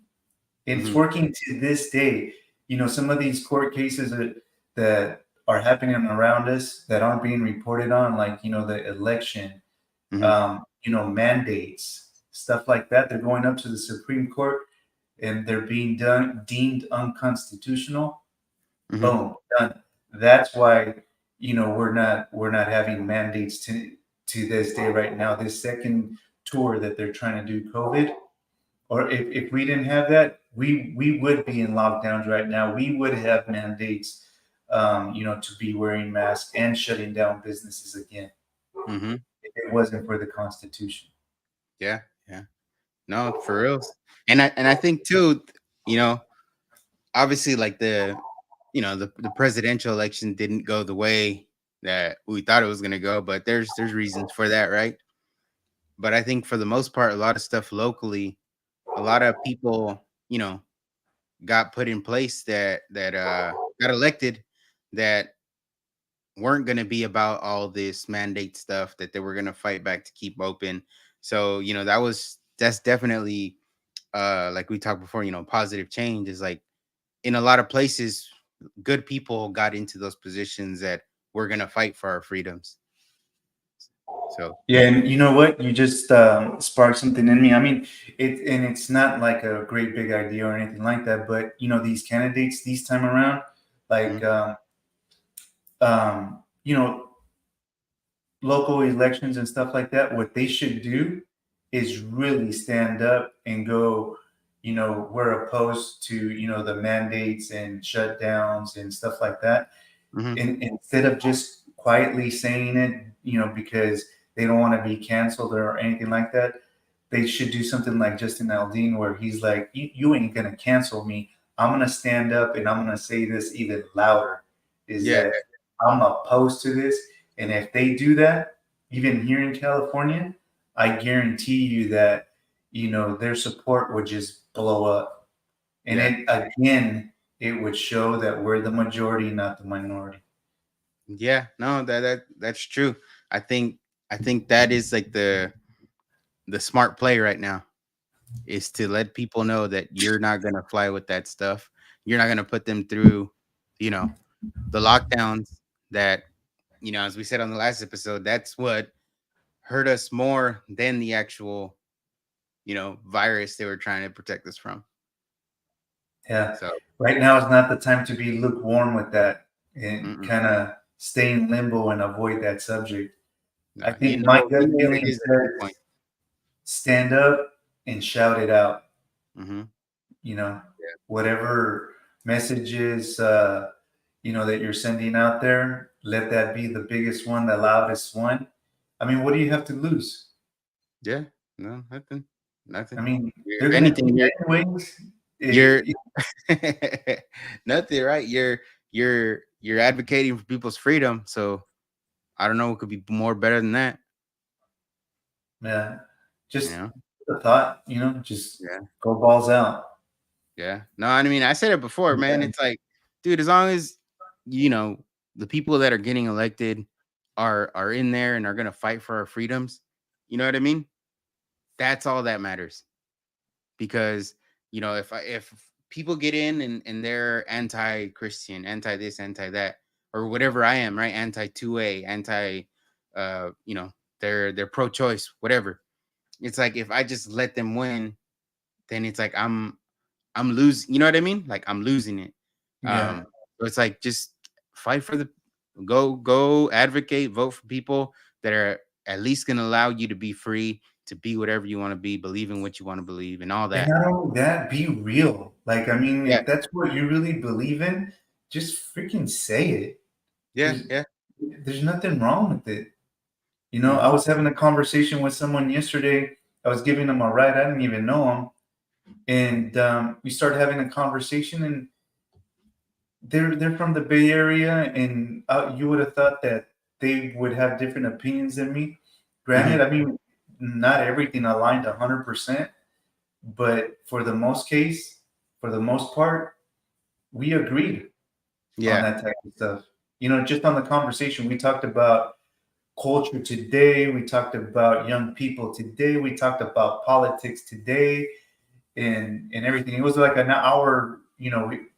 It's Mhm. working to this day. Some of these court cases that are happening around us that aren't being reported on, like the election, Mhm. mandates, stuff like that. They're going up to the Supreme Court and they're being deemed unconstitutional. Mhm. Boom, done. That's why we're not having mandates to this day right now. This second tour that they're trying to do COVID, or if we didn't have that, we would be in lockdowns right now. We would have mandates, to be wearing masks and shutting down businesses again Mhm. if it wasn't for the Constitution. Yeah. Yeah. No, for reals. And I think too, you know, obviously like the presidential election didn't go the way that we thought it was gonna go, but there's reasons for that, right? But I think for the most part, a lot of stuff locally, a lot of people, got put in place that got elected that weren't gonna be about all this mandate stuff, that they were gonna fight back to keep open. So, that's definitely like we talked before, positive change is like in a lot of places, good people got into those positions that we're gonna fight for our freedoms. So Yeah, and you know what? You just sparked something in me. I mean, it's not like a great big idea or anything like that, but these candidates these time around, like mhm, um, you know, local elections and stuff like that, what they should do is really stand up and go, we're opposed to, the mandates and shutdowns and stuff like that. mhm, And instead of just quietly saying it, because they don't want to be canceled or anything like that, they should do something like Justin Aldean, where he's like, you ain't going to cancel me. I'm going to stand up and I'm going to say this even louder, is yeah, that I'm opposed to this. And if they do that, even here in California, I guarantee you that, their support would just blow up. And yeah, it would show that we're the majority, not the minority. yeah. No, that's true. I think I think that is like the smart play right now is to let people know that you're not gonna fly with that stuff. You're not gonna put them through, you know, the lockdowns that, as we said on the last episode, that's what hurt us more than the actual, virus they were trying to protect us from. Yeah. So, Right now is not the time to be lukewarm with that and mm-mm, kind of stay in limbo and avoid that subject. I no, think my you gut know what it feeling is at this says point. stand up and shout it out. Mm-hmm. You know, Yeah, whatever messages, that you're sending out there, let that be the biggest one, the loudest one. I mean, what do you have to lose? yeah, no, nothing, I nothing. mean, If they're going to anything, do it anyways. you're It, nothing, right? You're advocating for people's freedom. So I don't know what could be more better than that. yeah, You just know? the thought, just Yeah, go balls out. yeah. No, I mean, I said it before, man. It's like, dude, as long as you know the people that are getting elected are in there and are gonna fight for our freedoms, you know what I mean? That's all that matters. Because if people get in and they're anti-Christian, anti this, anti that, or whatever I am, right? Anti 2A, anti uh, you know, they're pro-choice, whatever. It's like if I just let them win, then it's like I'm losing, you know what I mean? Like I'm losing it. Yeah. So it's like just fight for the go advocate, vote for people that are at least gonna allow you to be free, to be whatever you want to be, believe in what you want to believe, and all And that. not only that, be real. Like, I mean, Yeah, if that's what you really believe in, just freaking say it. yeah, There's yeah. there's nothing wrong with it. I Mhm, was having a conversation with someone yesterday. I was giving them a ride. I didn't even know him. And we started having a conversation, and they're from the Bay Area, and you would have thought that they would have different opinions than me. mhm. Granted, I mean, not everything aligned 100%, but for the most part, we agreed on Yeah. that type of stuff. Just on the conversation, we talked about culture today, we talked about young people today, we talked about politics today, and everything. It was like an hour,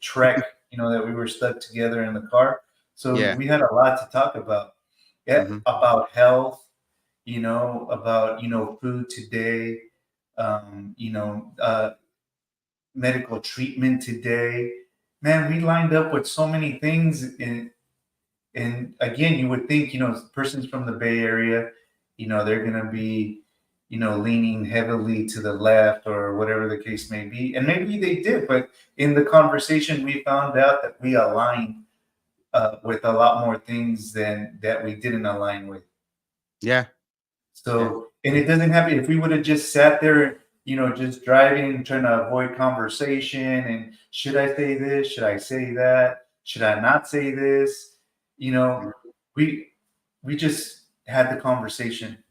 trek, that we were stuck together in the car. So Yeah. we had a lot to talk about. Yeah, Mm-hmm. about health, about food today, medical treatment today. Man, we lined up with so many things, and again, you would think, persons from the Bay Area, they're gonna be, leaning heavily to the left or whatever the case may be, and maybe they did, but in the conversation, we found out that we aligned with a lot more things than that we didn't align with. Yeah. Yeah. So, and it doesn't happen if we would have just sat there, just driving, trying to avoid conversation. And should I say this? Should I say that? Should I not say this? Mhm. We just had the conversation,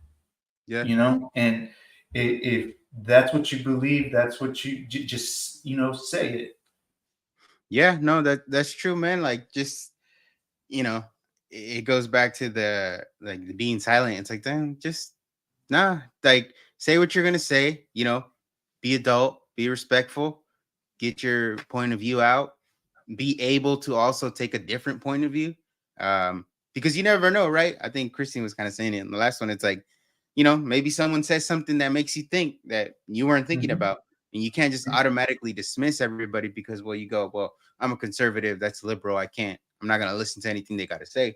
Yeah. and if that's what you believe, that's what you just say it. Yeah. No, that's true, man. Like, just, you know, it goes back to the being silent. It's like, then just nah, like, say what you're gonna say, be adult, be respectful, get your point of view out, be able to also take a different point of view. Because you never know, right? I think Christine was kind of saying it in the last one. It's like, maybe someone says something that makes you think that you weren't thinking Mhm. about. And you can't just automatically dismiss everybody because, well, you go, well, I'm a conservative, that's liberal. I'm not gonna listen to anything they gotta say.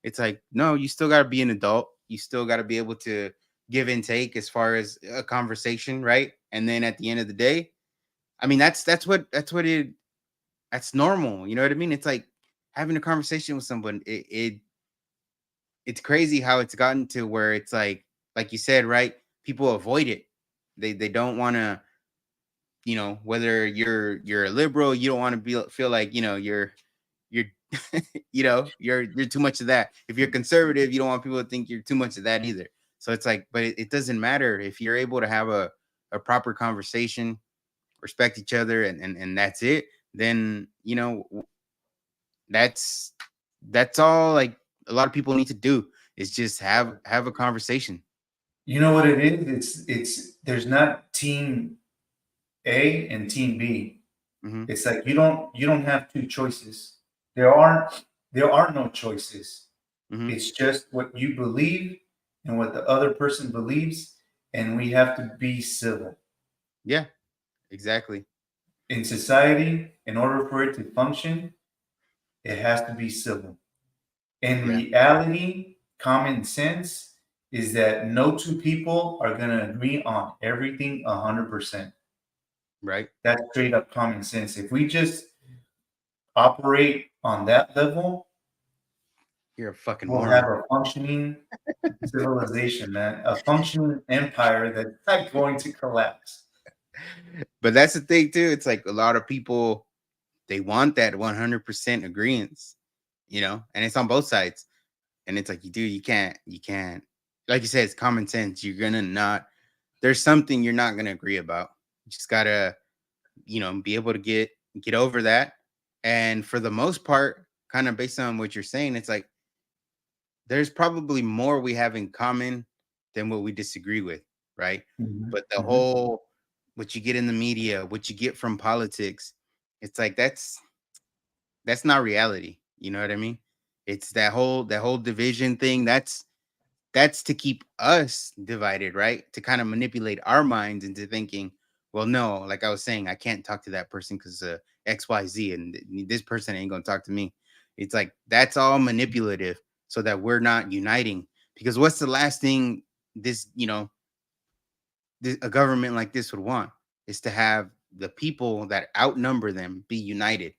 It's like, no, you still gotta be an adult. You still gotta be able to give and take as far as a conversation, right? And then at the end of the day, I mean, that's normal. You know what I mean? It's like having a conversation with someone. It's crazy how it's gotten to where it's like you said, right? People avoid it. They don't want to, whether you're a liberal, you don't want to feel like, you're you're too much of that. If you're conservative, you don't want people to think you're too much of that either. So it's like, but it doesn't matter if you're able to have a proper conversation, respect each other, and that's it. Then that's that's all, like, a lot of people need to do is just have a conversation. You know what it is? It's there's not team A and team B. Hmm. It's like you don't have two choices. There are no choices. Hmm. It's just what you believe and what the other person believes, and we have to be civil. Yeah, exactly. In society, in order for it to function, it has to be civil. In Yeah. reality, common sense is that no two people are going to agree on everything 100%. Right. That's straight up common sense. If we just operate on that level, You're a fucking we'll have moron. a functioning civilization, man, a functioning empire that's not going to collapse. But that's the thing too. It's like a lot of people, they want that 100% agreement, and it's on both sides. And it's like, you can't, like you said, it's common sense. You're gonna not, there's something you're not gonna agree about. You just gotta, be able to get over that. And for the most part, kind of based on what you're saying, it's like there's probably more we have in common than what we disagree with, right? Mhm, But the mhm. whole, what you get in the media, what you get from politics, it's like that's not reality. You know what I mean? It's that whole division thing. That's to keep us divided, right? To kind of manipulate our minds into thinking, well, no, like I was saying, I can't talk to that person because XYZ, and this person ain't gonna talk to me. It's like that's all manipulative so that we're not uniting. Because what's the last thing this, a government like this would want is to have the people that outnumber them be united.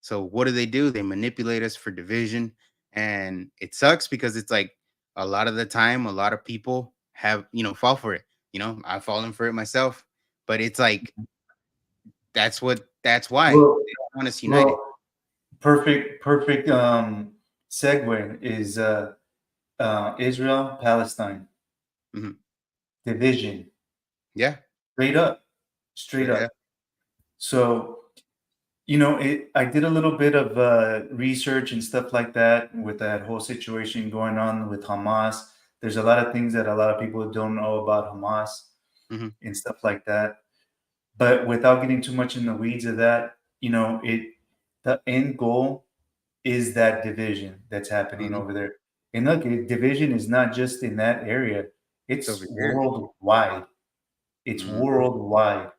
So what do? They manipulate us for division, and it sucks because it's like a lot of the time, a lot of people have fall for it. I've fallen for it myself, but it's like that's why Well, they don't want us united. well, perfect segue is Israel Palestine Hmm. division, Yeah, straight up, straight straight up. up. So I did a little bit of research and stuff like that with that whole situation going on with Hamas. There's a lot of things that a lot of people don't know about Hamas Hmm. and stuff like that. But without getting too much in the weeds of that, the end goal is that division that's happening Mhm. over there. And look, division is not just in that area; It's over it's here. worldwide. It's Mhm. worldwide.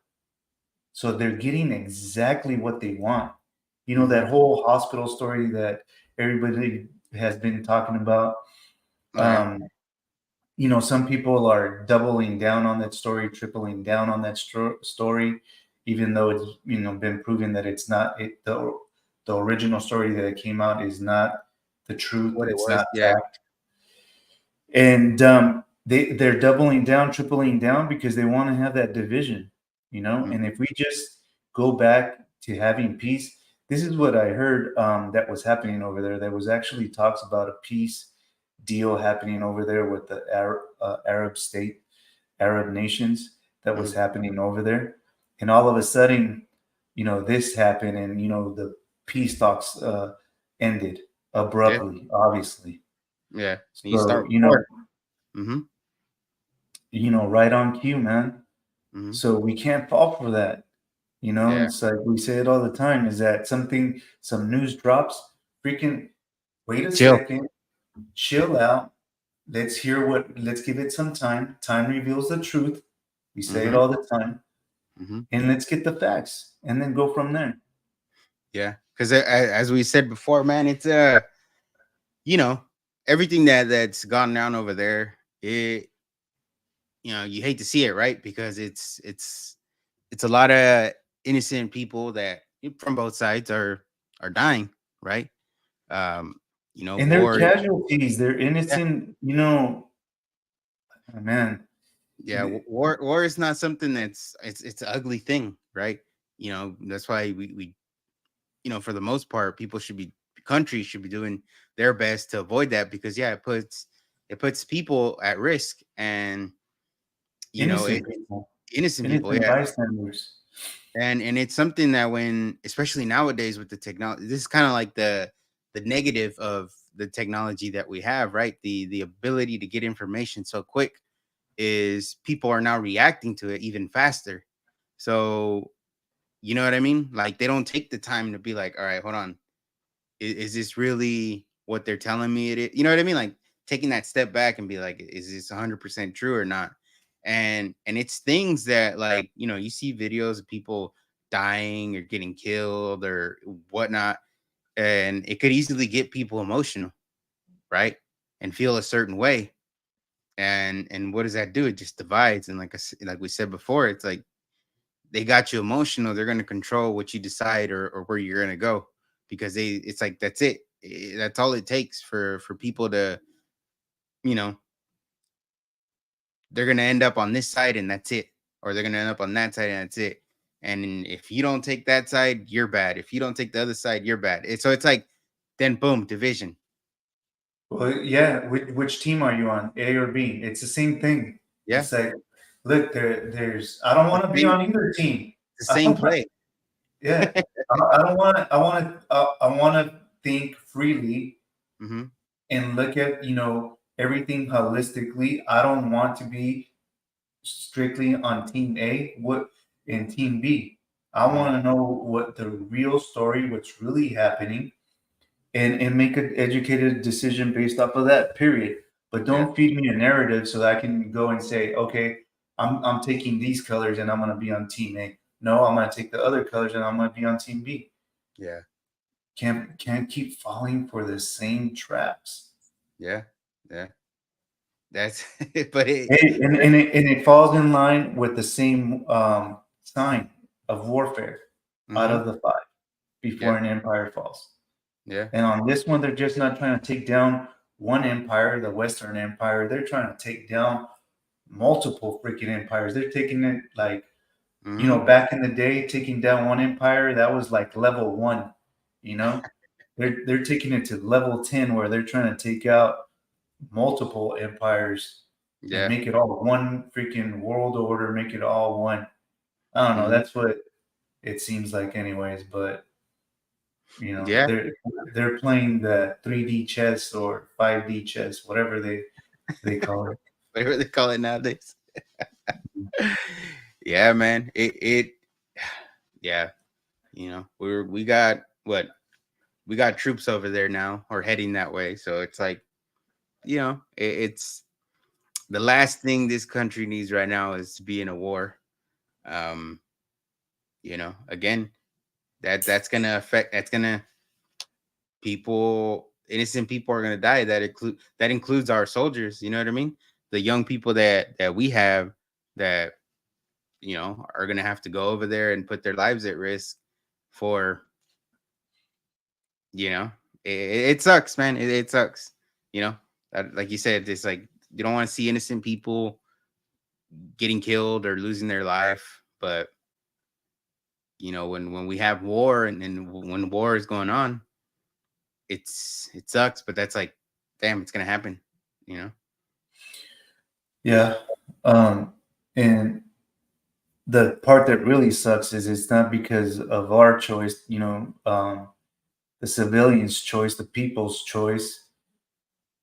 So they're getting exactly what they want. Mhm. That whole hospital story that everybody has been talking about. Oh yeah. Um, some people are doubling down on that story, tripling down on that story, even though it's been proven that it's not the original story that came out is not the truth. What it It's was. not Yeah. fact, and they're doubling down, tripling down because they want to have that division. And Mhm. if we just go back to having peace, this is what I heard that was happening over there. There was actually talks about a peace deal happening over there with the Arab nations that was Mhm. happening over there. And all of a sudden, this happened and, the peace talks ended Yeah. abruptly, obviously. Yeah. And you So, start with war. Mhm. right on cue, man. Mhm. So we can't fall for that. Yeah. It's like we say it all the time is that some news drops, freaking wait a Chill. second, chill out. Let's give it some time. Time reveals the truth. We say it Mhm. all the time. Mhm. And let's get the facts and then go from there. Yeah. Because as we said before, man, it's you know, everything that's gone down over there. It you hate to see it, right? Because it's a lot of innocent people that from both sides are dying, right? Um, And they're war. casualties. They're Yeah, innocent, oh, man. yeah. War is not something it's an ugly thing, right? That's why we for the most part, countries should be doing their best to avoid that because yeah, it puts people at risk and Innocent it's people, innocent people, innocent yeah. bystanders. And it's something that when especially nowadays with the technology, this is kind of like the negative of the technology that we have, right? The ability to get information so quick is people are now reacting to it even faster. So, you know what I mean? Like they don't take the time to be like, all right, hold on. Is this really what they're telling me it is? You know what I mean? Like taking that step back and be like, is this 100% true or not? And it's things that like, you see videos of people dying or getting killed or whatnot, and it could easily get people emotional, right? And feel a certain way. And what does that do? It just divides. And like we said before, it's like they got you emotional. They're gonna control what you decide or where you're gonna go because it's like that's it. That's all it takes for people to, you know, they're gonna end up on this side and that's it, or they're gonna end up on that side and that's it. And if you don't take that side, you're bad. If you don't take the other side, you're bad. So it's like then boom, division. Well, yeah. Which team are you on, A or B? It's the same thing. Yeah, It's like, look, there's. I don't the want to be same on either team. the I same don't want, play. yeah, I don't want to. I want to think freely Hmm. and look at everything holistically. I don't want to be strictly on team A. What in team B? I Hmm. want to know what the real story, what's really happening, and make an educated decision based off of that. Period. But Yeah, don't feed me a narrative so that I can go and say, okay, I'm taking these colors and I'm going to be on team A. No, I'm going to take the other colors and I'm going to be on team B. yeah, Can't keep falling for the same traps. yeah, yeah. That's but Hey, and it falls in line with the same sign of warfare out hmm. of the five before Yeah, an empire falls. yeah, And on this one, they're just not trying to take down one empire, the Western Empire. They're trying to take down multiple freaking empires. They're taking it like, hmm, back in the day, taking down one empire, that was like level one, you know? They're taking it to level 10 where they're trying to take out multiple empires and yeah, make it all one freaking world order, make it all one. I don't know. hmm, That's what it seems like anyways, but yeah. they're playing the 3D chess or 5D chess, whatever they call it. Whatever they call it nowadays. Yeah, man. It yeah, we got what we got troops over there now or heading that way. So it's like, it's the last thing this country needs right now is to be in a war. Um, again, that's gonna affect. That's gonna people. Innocent people are gonna die. That includes our soldiers. You know what I mean? The young people that we have that are gonna have to go over there and put their lives at risk for you know it sucks, man. It sucks. you know like you said, it's like you don't want to see innocent people getting killed or losing their life. But when we have war, and when war is going on, it sucks. But that's like, damn, it's gonna happen. you know Yeah. And the part that really sucks is it's not because of our choice, the civilians' choice, the people's choice.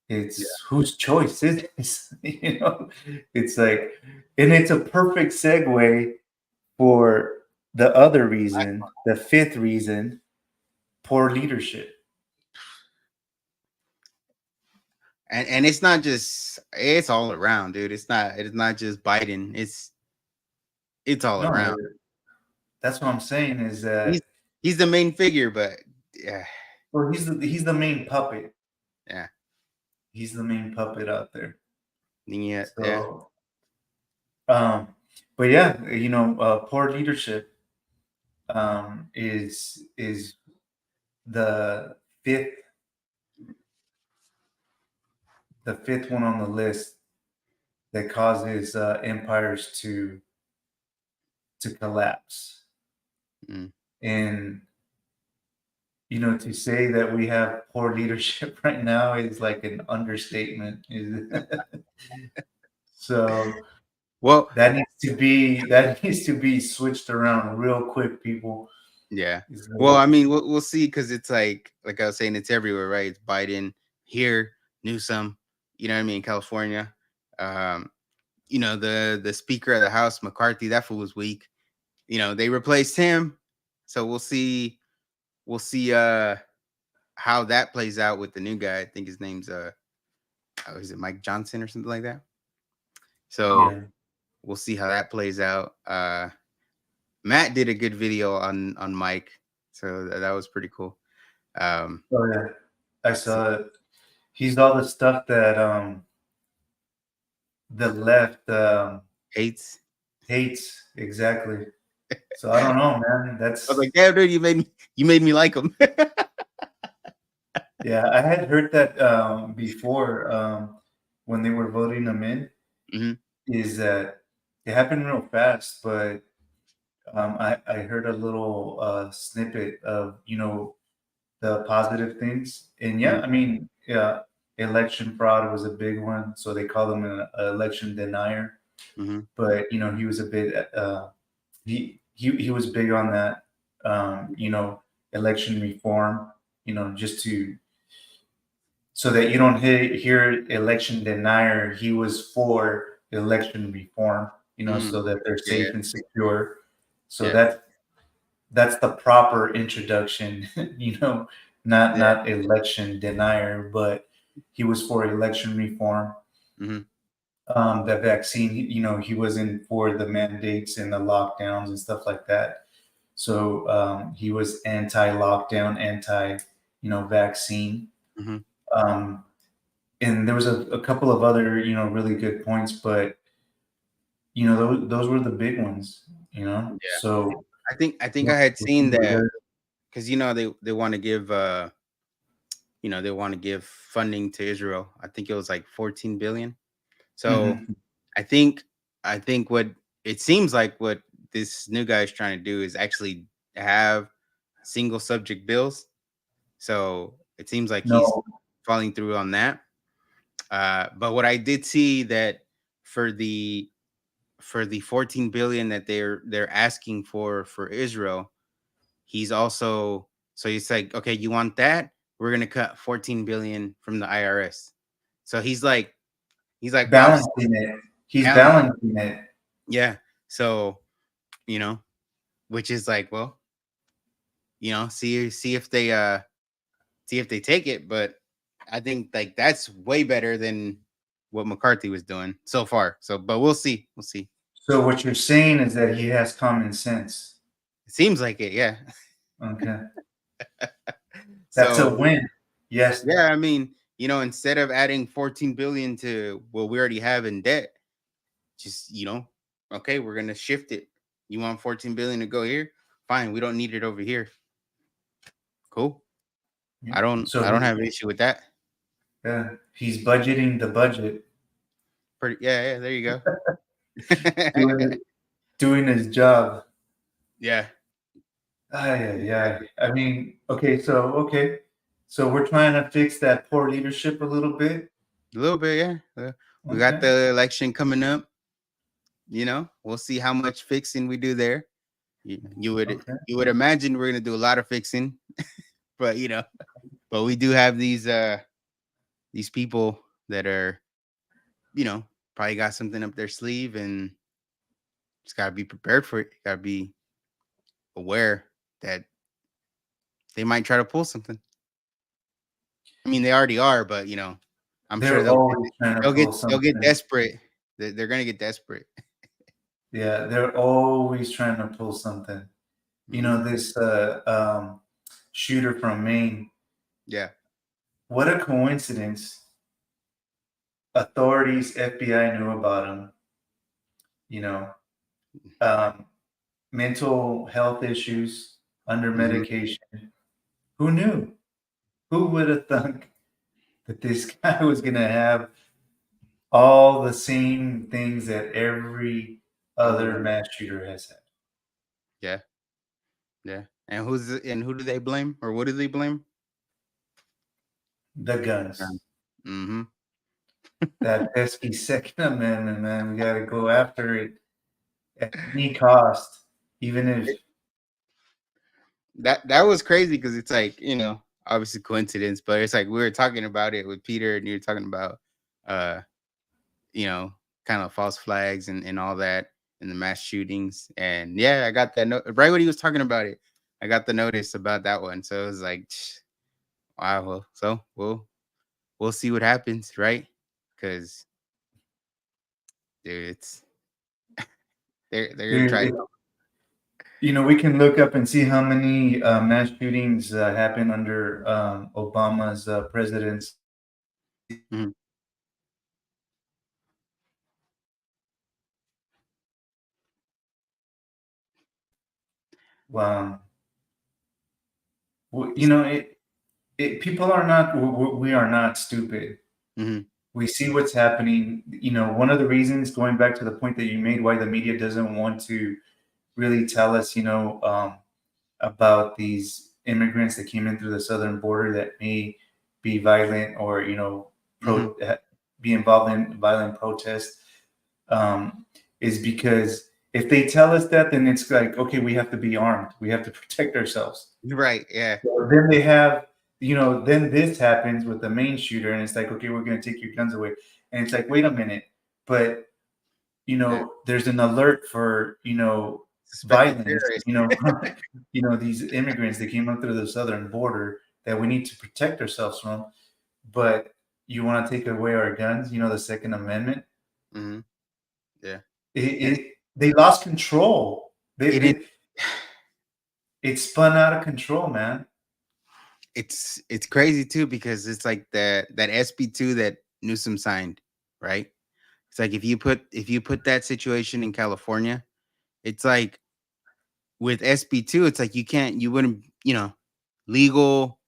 Yeah. It's whose choice is this? It's like, and it's a perfect segue for the other reason, the fifth reason, poor leadership. And it's all around, dude. It's not just Biden. It's all No, around. that's what I'm saying is He's that, he's the main figure, but yeah, well, he's the main puppet. yeah, He's the main puppet out there. yeah, yeah. So, um, but yeah, poor leadership is the fifth the fifth one on the list that causes empires to collapse. Mm. And to say that we have poor leadership right now is like an understatement. So Well, that needs to be switched around real quick, people. yeah. It's Well, like, I mean, we'll see, because it's like I was saying, it's everywhere, right? It's Biden here, Newsom, you know what I mean, California. Um, the Speaker of the House, McCarthy, that fool was weak. They replaced him, so we'll see how that plays out with the new guy. I think his name's is it Mike Johnson or something like that? So yeah. we'll see how that plays out. Matt did a good video on Mike, so that was pretty cool. Um, Oh yeah, I so saw it. He's all the stuff that the left hates. hates, exactly. So I don't know, man. I was like, damn, dude, you made me like him. Yeah, I had heard that before, when they were voting them in, hmm is that it happened real fast, but I heard a little snippet of, the positive things. And yeah, hmm I mean, yeah, election fraud was a big one. So they call him an election denier. hmm But, he was a bit, he was big on that, election reform, just to so that you don't hear election denier. He was for election reform, hmm so that they're Yeah, safe and secure. So yeah, that's the proper introduction, yeah. not election denier, but he was for election reform. hmm The vaccine, he wasn't for the mandates and the lockdowns and stuff like that. So he was anti-lockdown, vaccine. hmm Um, and there was a couple of other, really good points, but those were the big ones. Yeah. So I think I had we'll seen see that, where- because they want to give funding to Israel. I think it was like 14 billion. So Mhm. I think I think what it seems like what this new guy is trying to do is actually have single subject bills. So it seems like he's No, falling through on that. But what I did see that for the for the 14 billion that they're asking for Israel, he's also so he's like, okay, you want that? We're gonna cut 14 billion from the IRS. So he's like off balancing it. He's balance. balancing it. Yeah. So, you know, which is like, well, see if they take it. But I think like that's way better than what McCarthy was doing so far. So, but we'll see. We'll see. So what you're saying is that he has common sense. It seems like it, yeah. Okay. That's a So win. Yes. yeah, I mean, instead of adding 14 billion to what we already have in debt, just okay, we're gonna shift it. You want 14 billion to go here? Fine, we don't need it over here. Cool. I don't So I don't have an issue with that. yeah, he's budgeting the budget, Pretty yeah, there you go. doing, doing his job. Yeah. Yeah. I mean, okay. So we're trying to fix that poor leadership a little bit. A little bit, yeah. We got Okay. the election coming up. We'll see how much fixing we do there. You would Okay. you would imagine we're gonna do a lot of fixing, but but we do have these people that are, probably got something up their sleeve, and just gotta be prepared for it. Gotta be aware that they might try to pull something. I mean, they already are, but I'm sure They're always trying to pull they'll get something. desperate. They're gonna get desperate. Yeah, they're always trying to pull something. You know, this shooter from Maine. Yeah. What a coincidence. Authorities, FBI knew about him. You know, um, mental health issues, under Mhm. medication. Who knew? Who would have thunk that this guy was going to have all the same things that every other mass shooter has had? Yeah. Yeah. And who do they blame, or what do they blame? The guns. Mm-hmm. That pesky Second Amendment, man. We got to go after it at any cost, even if. That was crazy because it's like, obviously coincidence, but it's like we were talking about it with Peter, and you were talking about uh kind of false flags and all that, and the mass shootings. And yeah, I got that note right when he was talking about it. I got the notice about that one. So it was like, wow. Well, so we'll see what happens, right? Because dude, they're gonna Dude, try. we can look up and see how many mass shootings happened under Obama's presidency. Mhm. Um, people are not. We are not stupid. Mhm. We see what's happening. One of the reasons, going back to the point that you made, why the media doesn't want to really tell us, about these immigrants that came in through the southern border that may be violent or Mhm. be involved in violent protests, is because if they tell us that, then it's like, okay, we have to be armed, we have to protect ourselves. Right. Yeah. So then they have, then this happens with the main shooter, and it's like, okay, we're going to take your guns away, and it's like, wait a minute, but Yeah. there's an alert for Suspected violence, terrorist. these immigrants that came up through the southern border that we need to protect ourselves from, but you want to take away our guns, the Second Amendment. Mhm. Yeah. And They lost control. it is. It spun out of control, man. It's crazy too, because it's like that SB2 that Newsom signed, right? It's like if you put that situation in California, it's like with SB2, it's like you wouldn't, legal,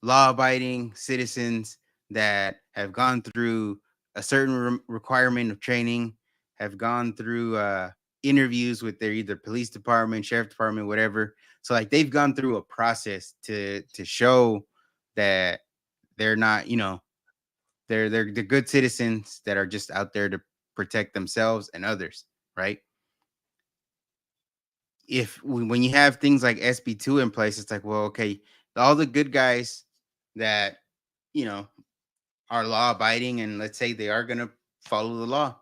law-abiding citizens that have gone through a certain requirement of training, have gone through interviews with their either police department, sheriff department, whatever. So like they've gone through a process to show that they're not, they're the good citizens that are just out there to protect themselves and others, right? When you have things like SB2 in place, it's like, well, okay, all the good guys that you know are law abiding, and let's say they are going to follow the law,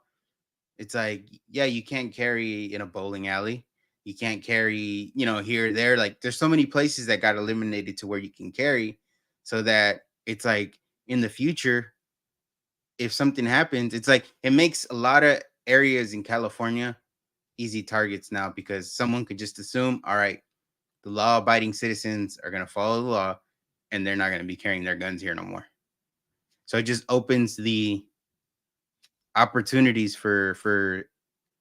it's like, yeah, you can't carry in a bowling alley, you can't carry, here, there. Like there's so many places that got eliminated to where you can carry, so that it's like in the future, if something happens, it's like it makes a lot of areas in California easy targets now, because someone could just assume, all right, the law-abiding citizens are going to follow the law, and they're not going to be carrying their guns here no more. So it just opens the opportunities for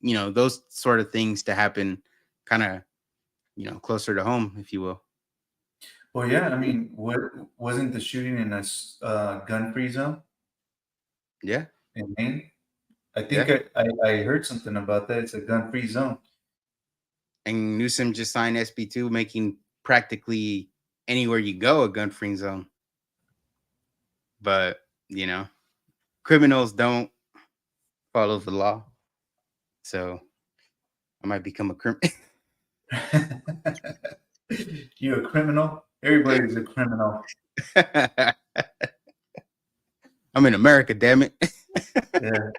those sort of things to happen, kind of closer to home, if you will. Well, yeah, I mean, what wasn't the shooting in a gun-free zone Yeah, in Maine? I think yeah. I heard something about that. It's a gun-free zone. And Newsom just signed SB2, making practically anywhere you go a gun-free zone. But criminals don't follow the law, so I might become a criminal. You a criminal? Everybody's a criminal. I'm in America, damn it. Yeah,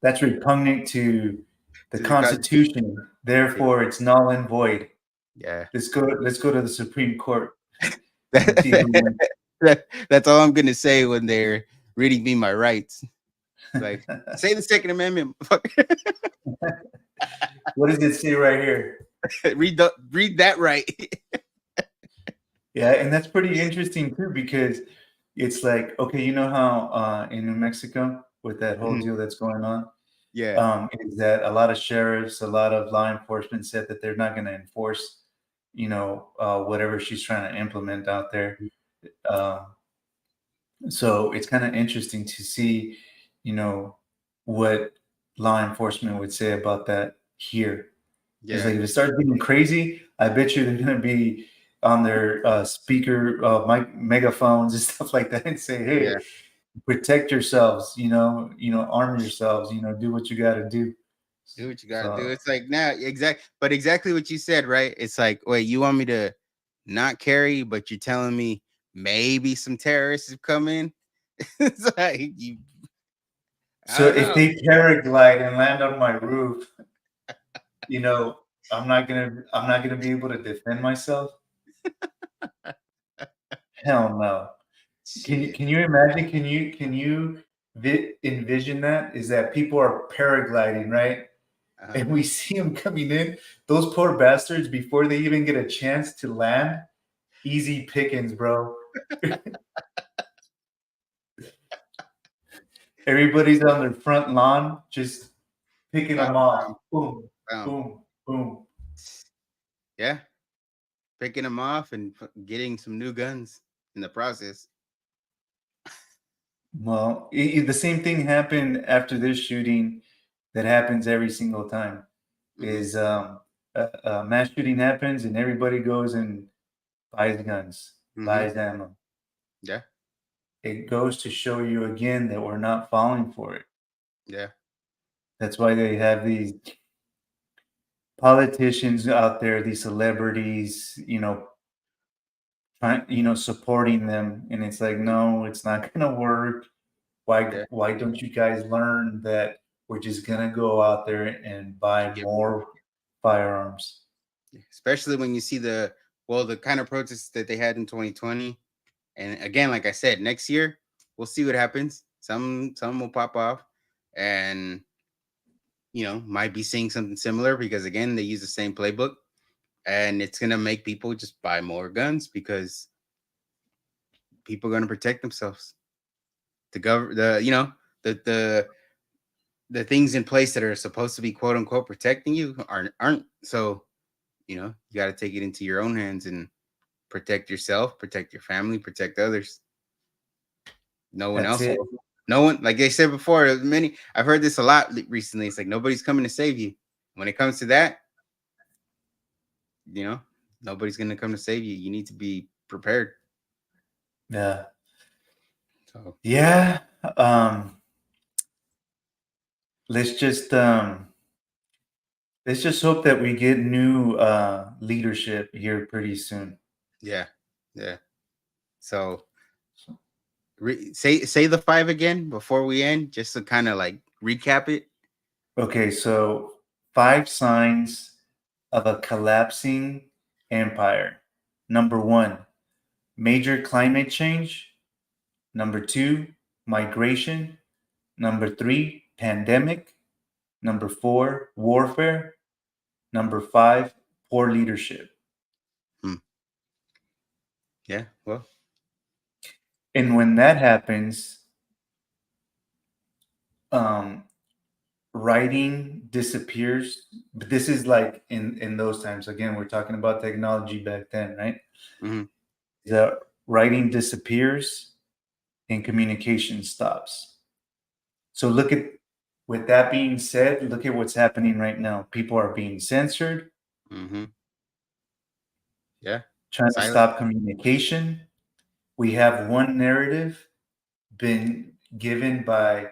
that's repugnant to the Constitution. Therefore, it's null and void. Yeah. Let's go to the Supreme Court. That's all I'm gonna say when they're reading me my rights. Like, say the Second Amendment. What does it say right here? read that right. Yeah, and that's pretty interesting too, because it's like, okay, you know how in New Mexico with that whole deal that's going on, Yeah. is that a lot of sheriffs, a lot of law enforcement said that they're not going to enforce, whatever she's trying to implement out there. So it's kind of interesting to see, what law enforcement would say about that here. Yeah. It's like if it starts getting crazy, I bet you they're going to be on their speaker, megaphones and stuff like that, and say, "Hey, protect yourselves. Arm yourselves. Do what you got to do. Do what you got to do." It's like now, exactly what you said, right? It's like, wait, you want me to not carry, but you're telling me maybe some terrorists have come in. It's like So if they paraglide and land on my roof, I'm not gonna be able to defend myself. Hell no. Can you imagine? Can you envision that? Is that people are paragliding, right? And we see them coming in. Those poor bastards, before they even get a chance to land, easy pickings, bro. Everybody's on their front lawn, just picking them off. Boom, boom, boom. Yeah. Picking them off and getting some new guns in the process. Well, the same thing happened after this shooting that happens every single time. Is a mass shooting happens and everybody goes and buys guns, buys ammo. Yeah. It goes to show you again that we're not falling for it. Yeah. That's why they have these politicians out there, these celebrities, supporting them. And it's like, no, it's not going to work. Why don't you guys learn that we're just going to go out there and buy more firearms? Especially when you see the kind of protests that they had in 2020. And again, like I said, next year, we'll see what happens. Some will pop off and, might be seeing something similar, because again, they use the same playbook, and it's going to make people just buy more guns because people are going to protect themselves. The things in place that are supposed to be quote unquote protecting you aren't. So, you got to take it into your own hands and protect yourself, protect your family, protect others. No one else. No one, like they said before, I've heard this a lot recently. It's like nobody's coming to save you. When it comes to that, nobody's going to come to save you. You need to be prepared. Yeah. So yeah. Let's just hope that we get new leadership here pretty soon. Yeah. So say the 5 again before we end, just to kind of like recap it. Okay, so 5 signs of a collapsing empire. Number one, major climate change. Number two, migration. Number three, pandemic. Number four, warfare. Number five, poor leadership. Yeah. Well. And when that happens, writing disappears. But this is like in those times. Again, we're talking about technology back then, right? Mm-hmm. The writing disappears and communication stops. So look at, with that being said, look at what's happening right now. People are being censored, Mm-hmm. Yeah. trying to Silent. stop communication. We have one narrative been given by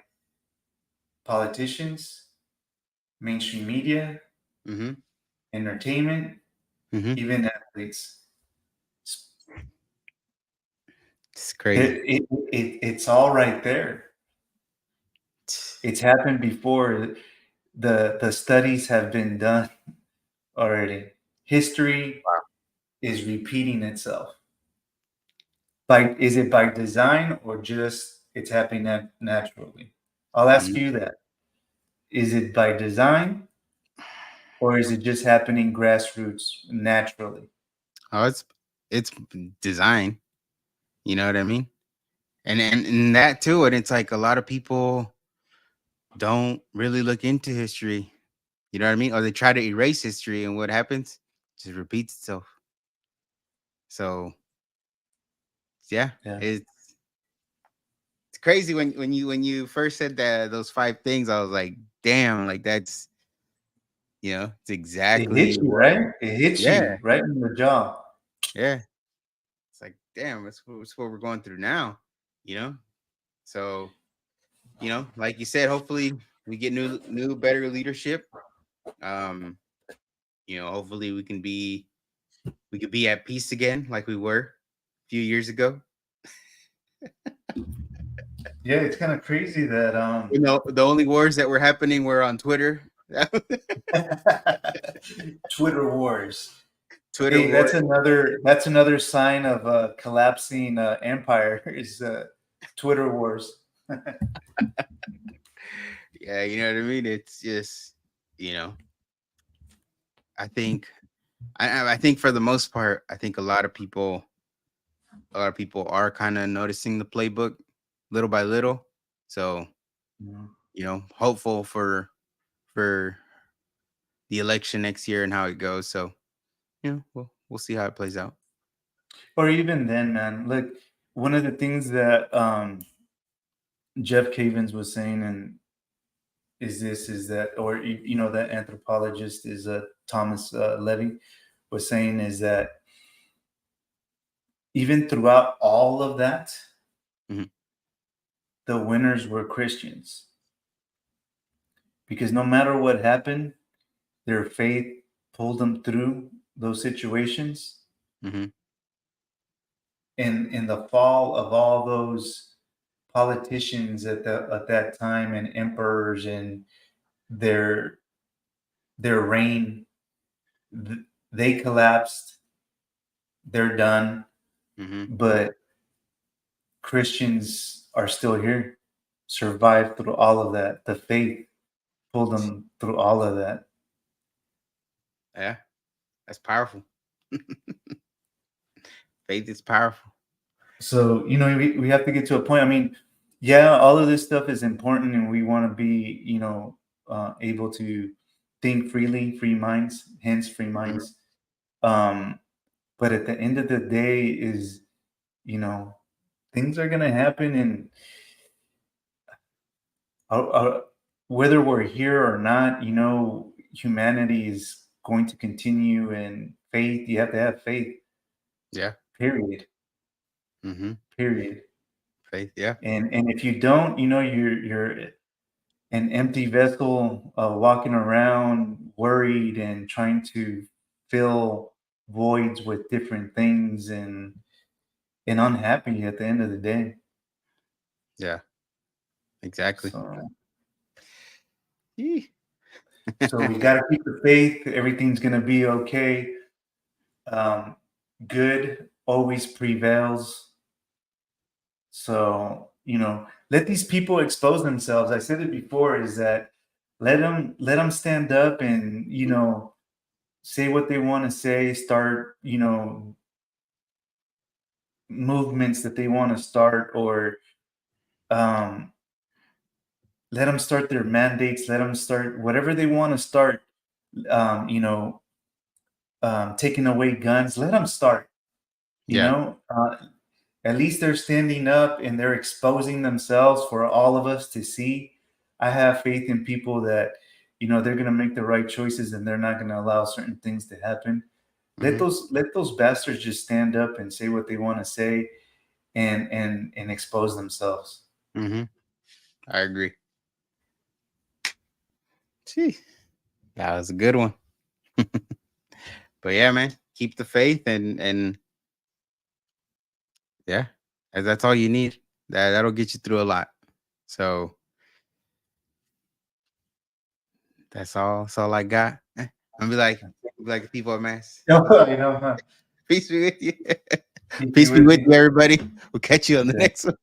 politicians, mainstream media, Mm-hmm. entertainment, Mm-hmm. even athletes. It's crazy. It's all right there. It's happened before. The studies have been done already. History Wow. is repeating itself. Is it by design or just it's happening naturally? I'll ask Mm-hmm. you that. Is it by design or is it just happening grassroots naturally? Oh, it's design. You know what I mean? And that too. And it's like a lot of people don't really look into history. You know what I mean? Or they try to erase history, and what happens? It just repeats itself. So yeah, Yeah. it's crazy when you first said that those five things. I was like, damn, like that's it's It exactly hits you, what. right? It hits Yeah, you right in the jaw. yeah. It's like, damn, that's what we're going through now. You know, so like you said, hopefully we get new, better leadership. Um, hopefully we could be at peace again, like we were a few years ago. Yeah, it's kind of crazy that The only wars that were happening were on Twitter. Twitter wars. Twitter Hey, wars. that's another sign of a collapsing empire is Twitter wars. Yeah, you know what I mean. It's just, you know, I think, I think for the most part, I think a lot of people are kind of noticing the playbook little by little. So, hopeful for the election next year and how it goes. So, we'll see how it plays out. Or even then, man, look, one of the things that Jeff Cavins was saying, and is that, or that anthropologist is Thomas Levy was saying, is that even throughout all of that, Mhm. the winners were Christians, because no matter what happened, their faith pulled them through those situations. Mhm. In the fall of all those politicians at that time and emperors and their reign, they collapsed. They're done. Mhm. But Christians are still here, survived through all of that. The faith pulled them through all of that. Yeah, that's powerful. Faith is powerful. So, we have to get to a point. I mean, yeah, all of this stuff is important and we want to be, able to think freely, free minds, hence free Mhm. minds. But at the end of the day is, you know, things are going to happen and whether we're here or not, humanity is going to continue, and faith, you have to have faith, Yeah. period, Mhm. period. Faith. Yeah. And if you don't, you're an empty vessel walking around worried and trying to fill voids with different things and unhappy at the end of the day. Yeah. Exactly. So Yee. So we got to keep the faith. Everything's going to be okay. Good always prevails. So, let these people expose themselves. I said it before, is that let them stand up and, say what they want to say, start, movements that they want to start, or let them start their mandates, let them start whatever they want to start, taking away guns, let them start, Yeah. At least they're standing up and they're exposing themselves for all of us to see. I have faith in people that, they're going to make the right choices and they're not going to allow certain things to happen. Let those bastards just stand up and say what they want to say and expose themselves. I agree. Gee, that was a good one. But yeah, man, keep the faith and yeah, that's all you need. That'll get you through a lot. So that's all. That's all I got. I'm be like the people at mass. Peace be with you. Keep Peace you be with with me. you, everybody. We'll catch you on the next one.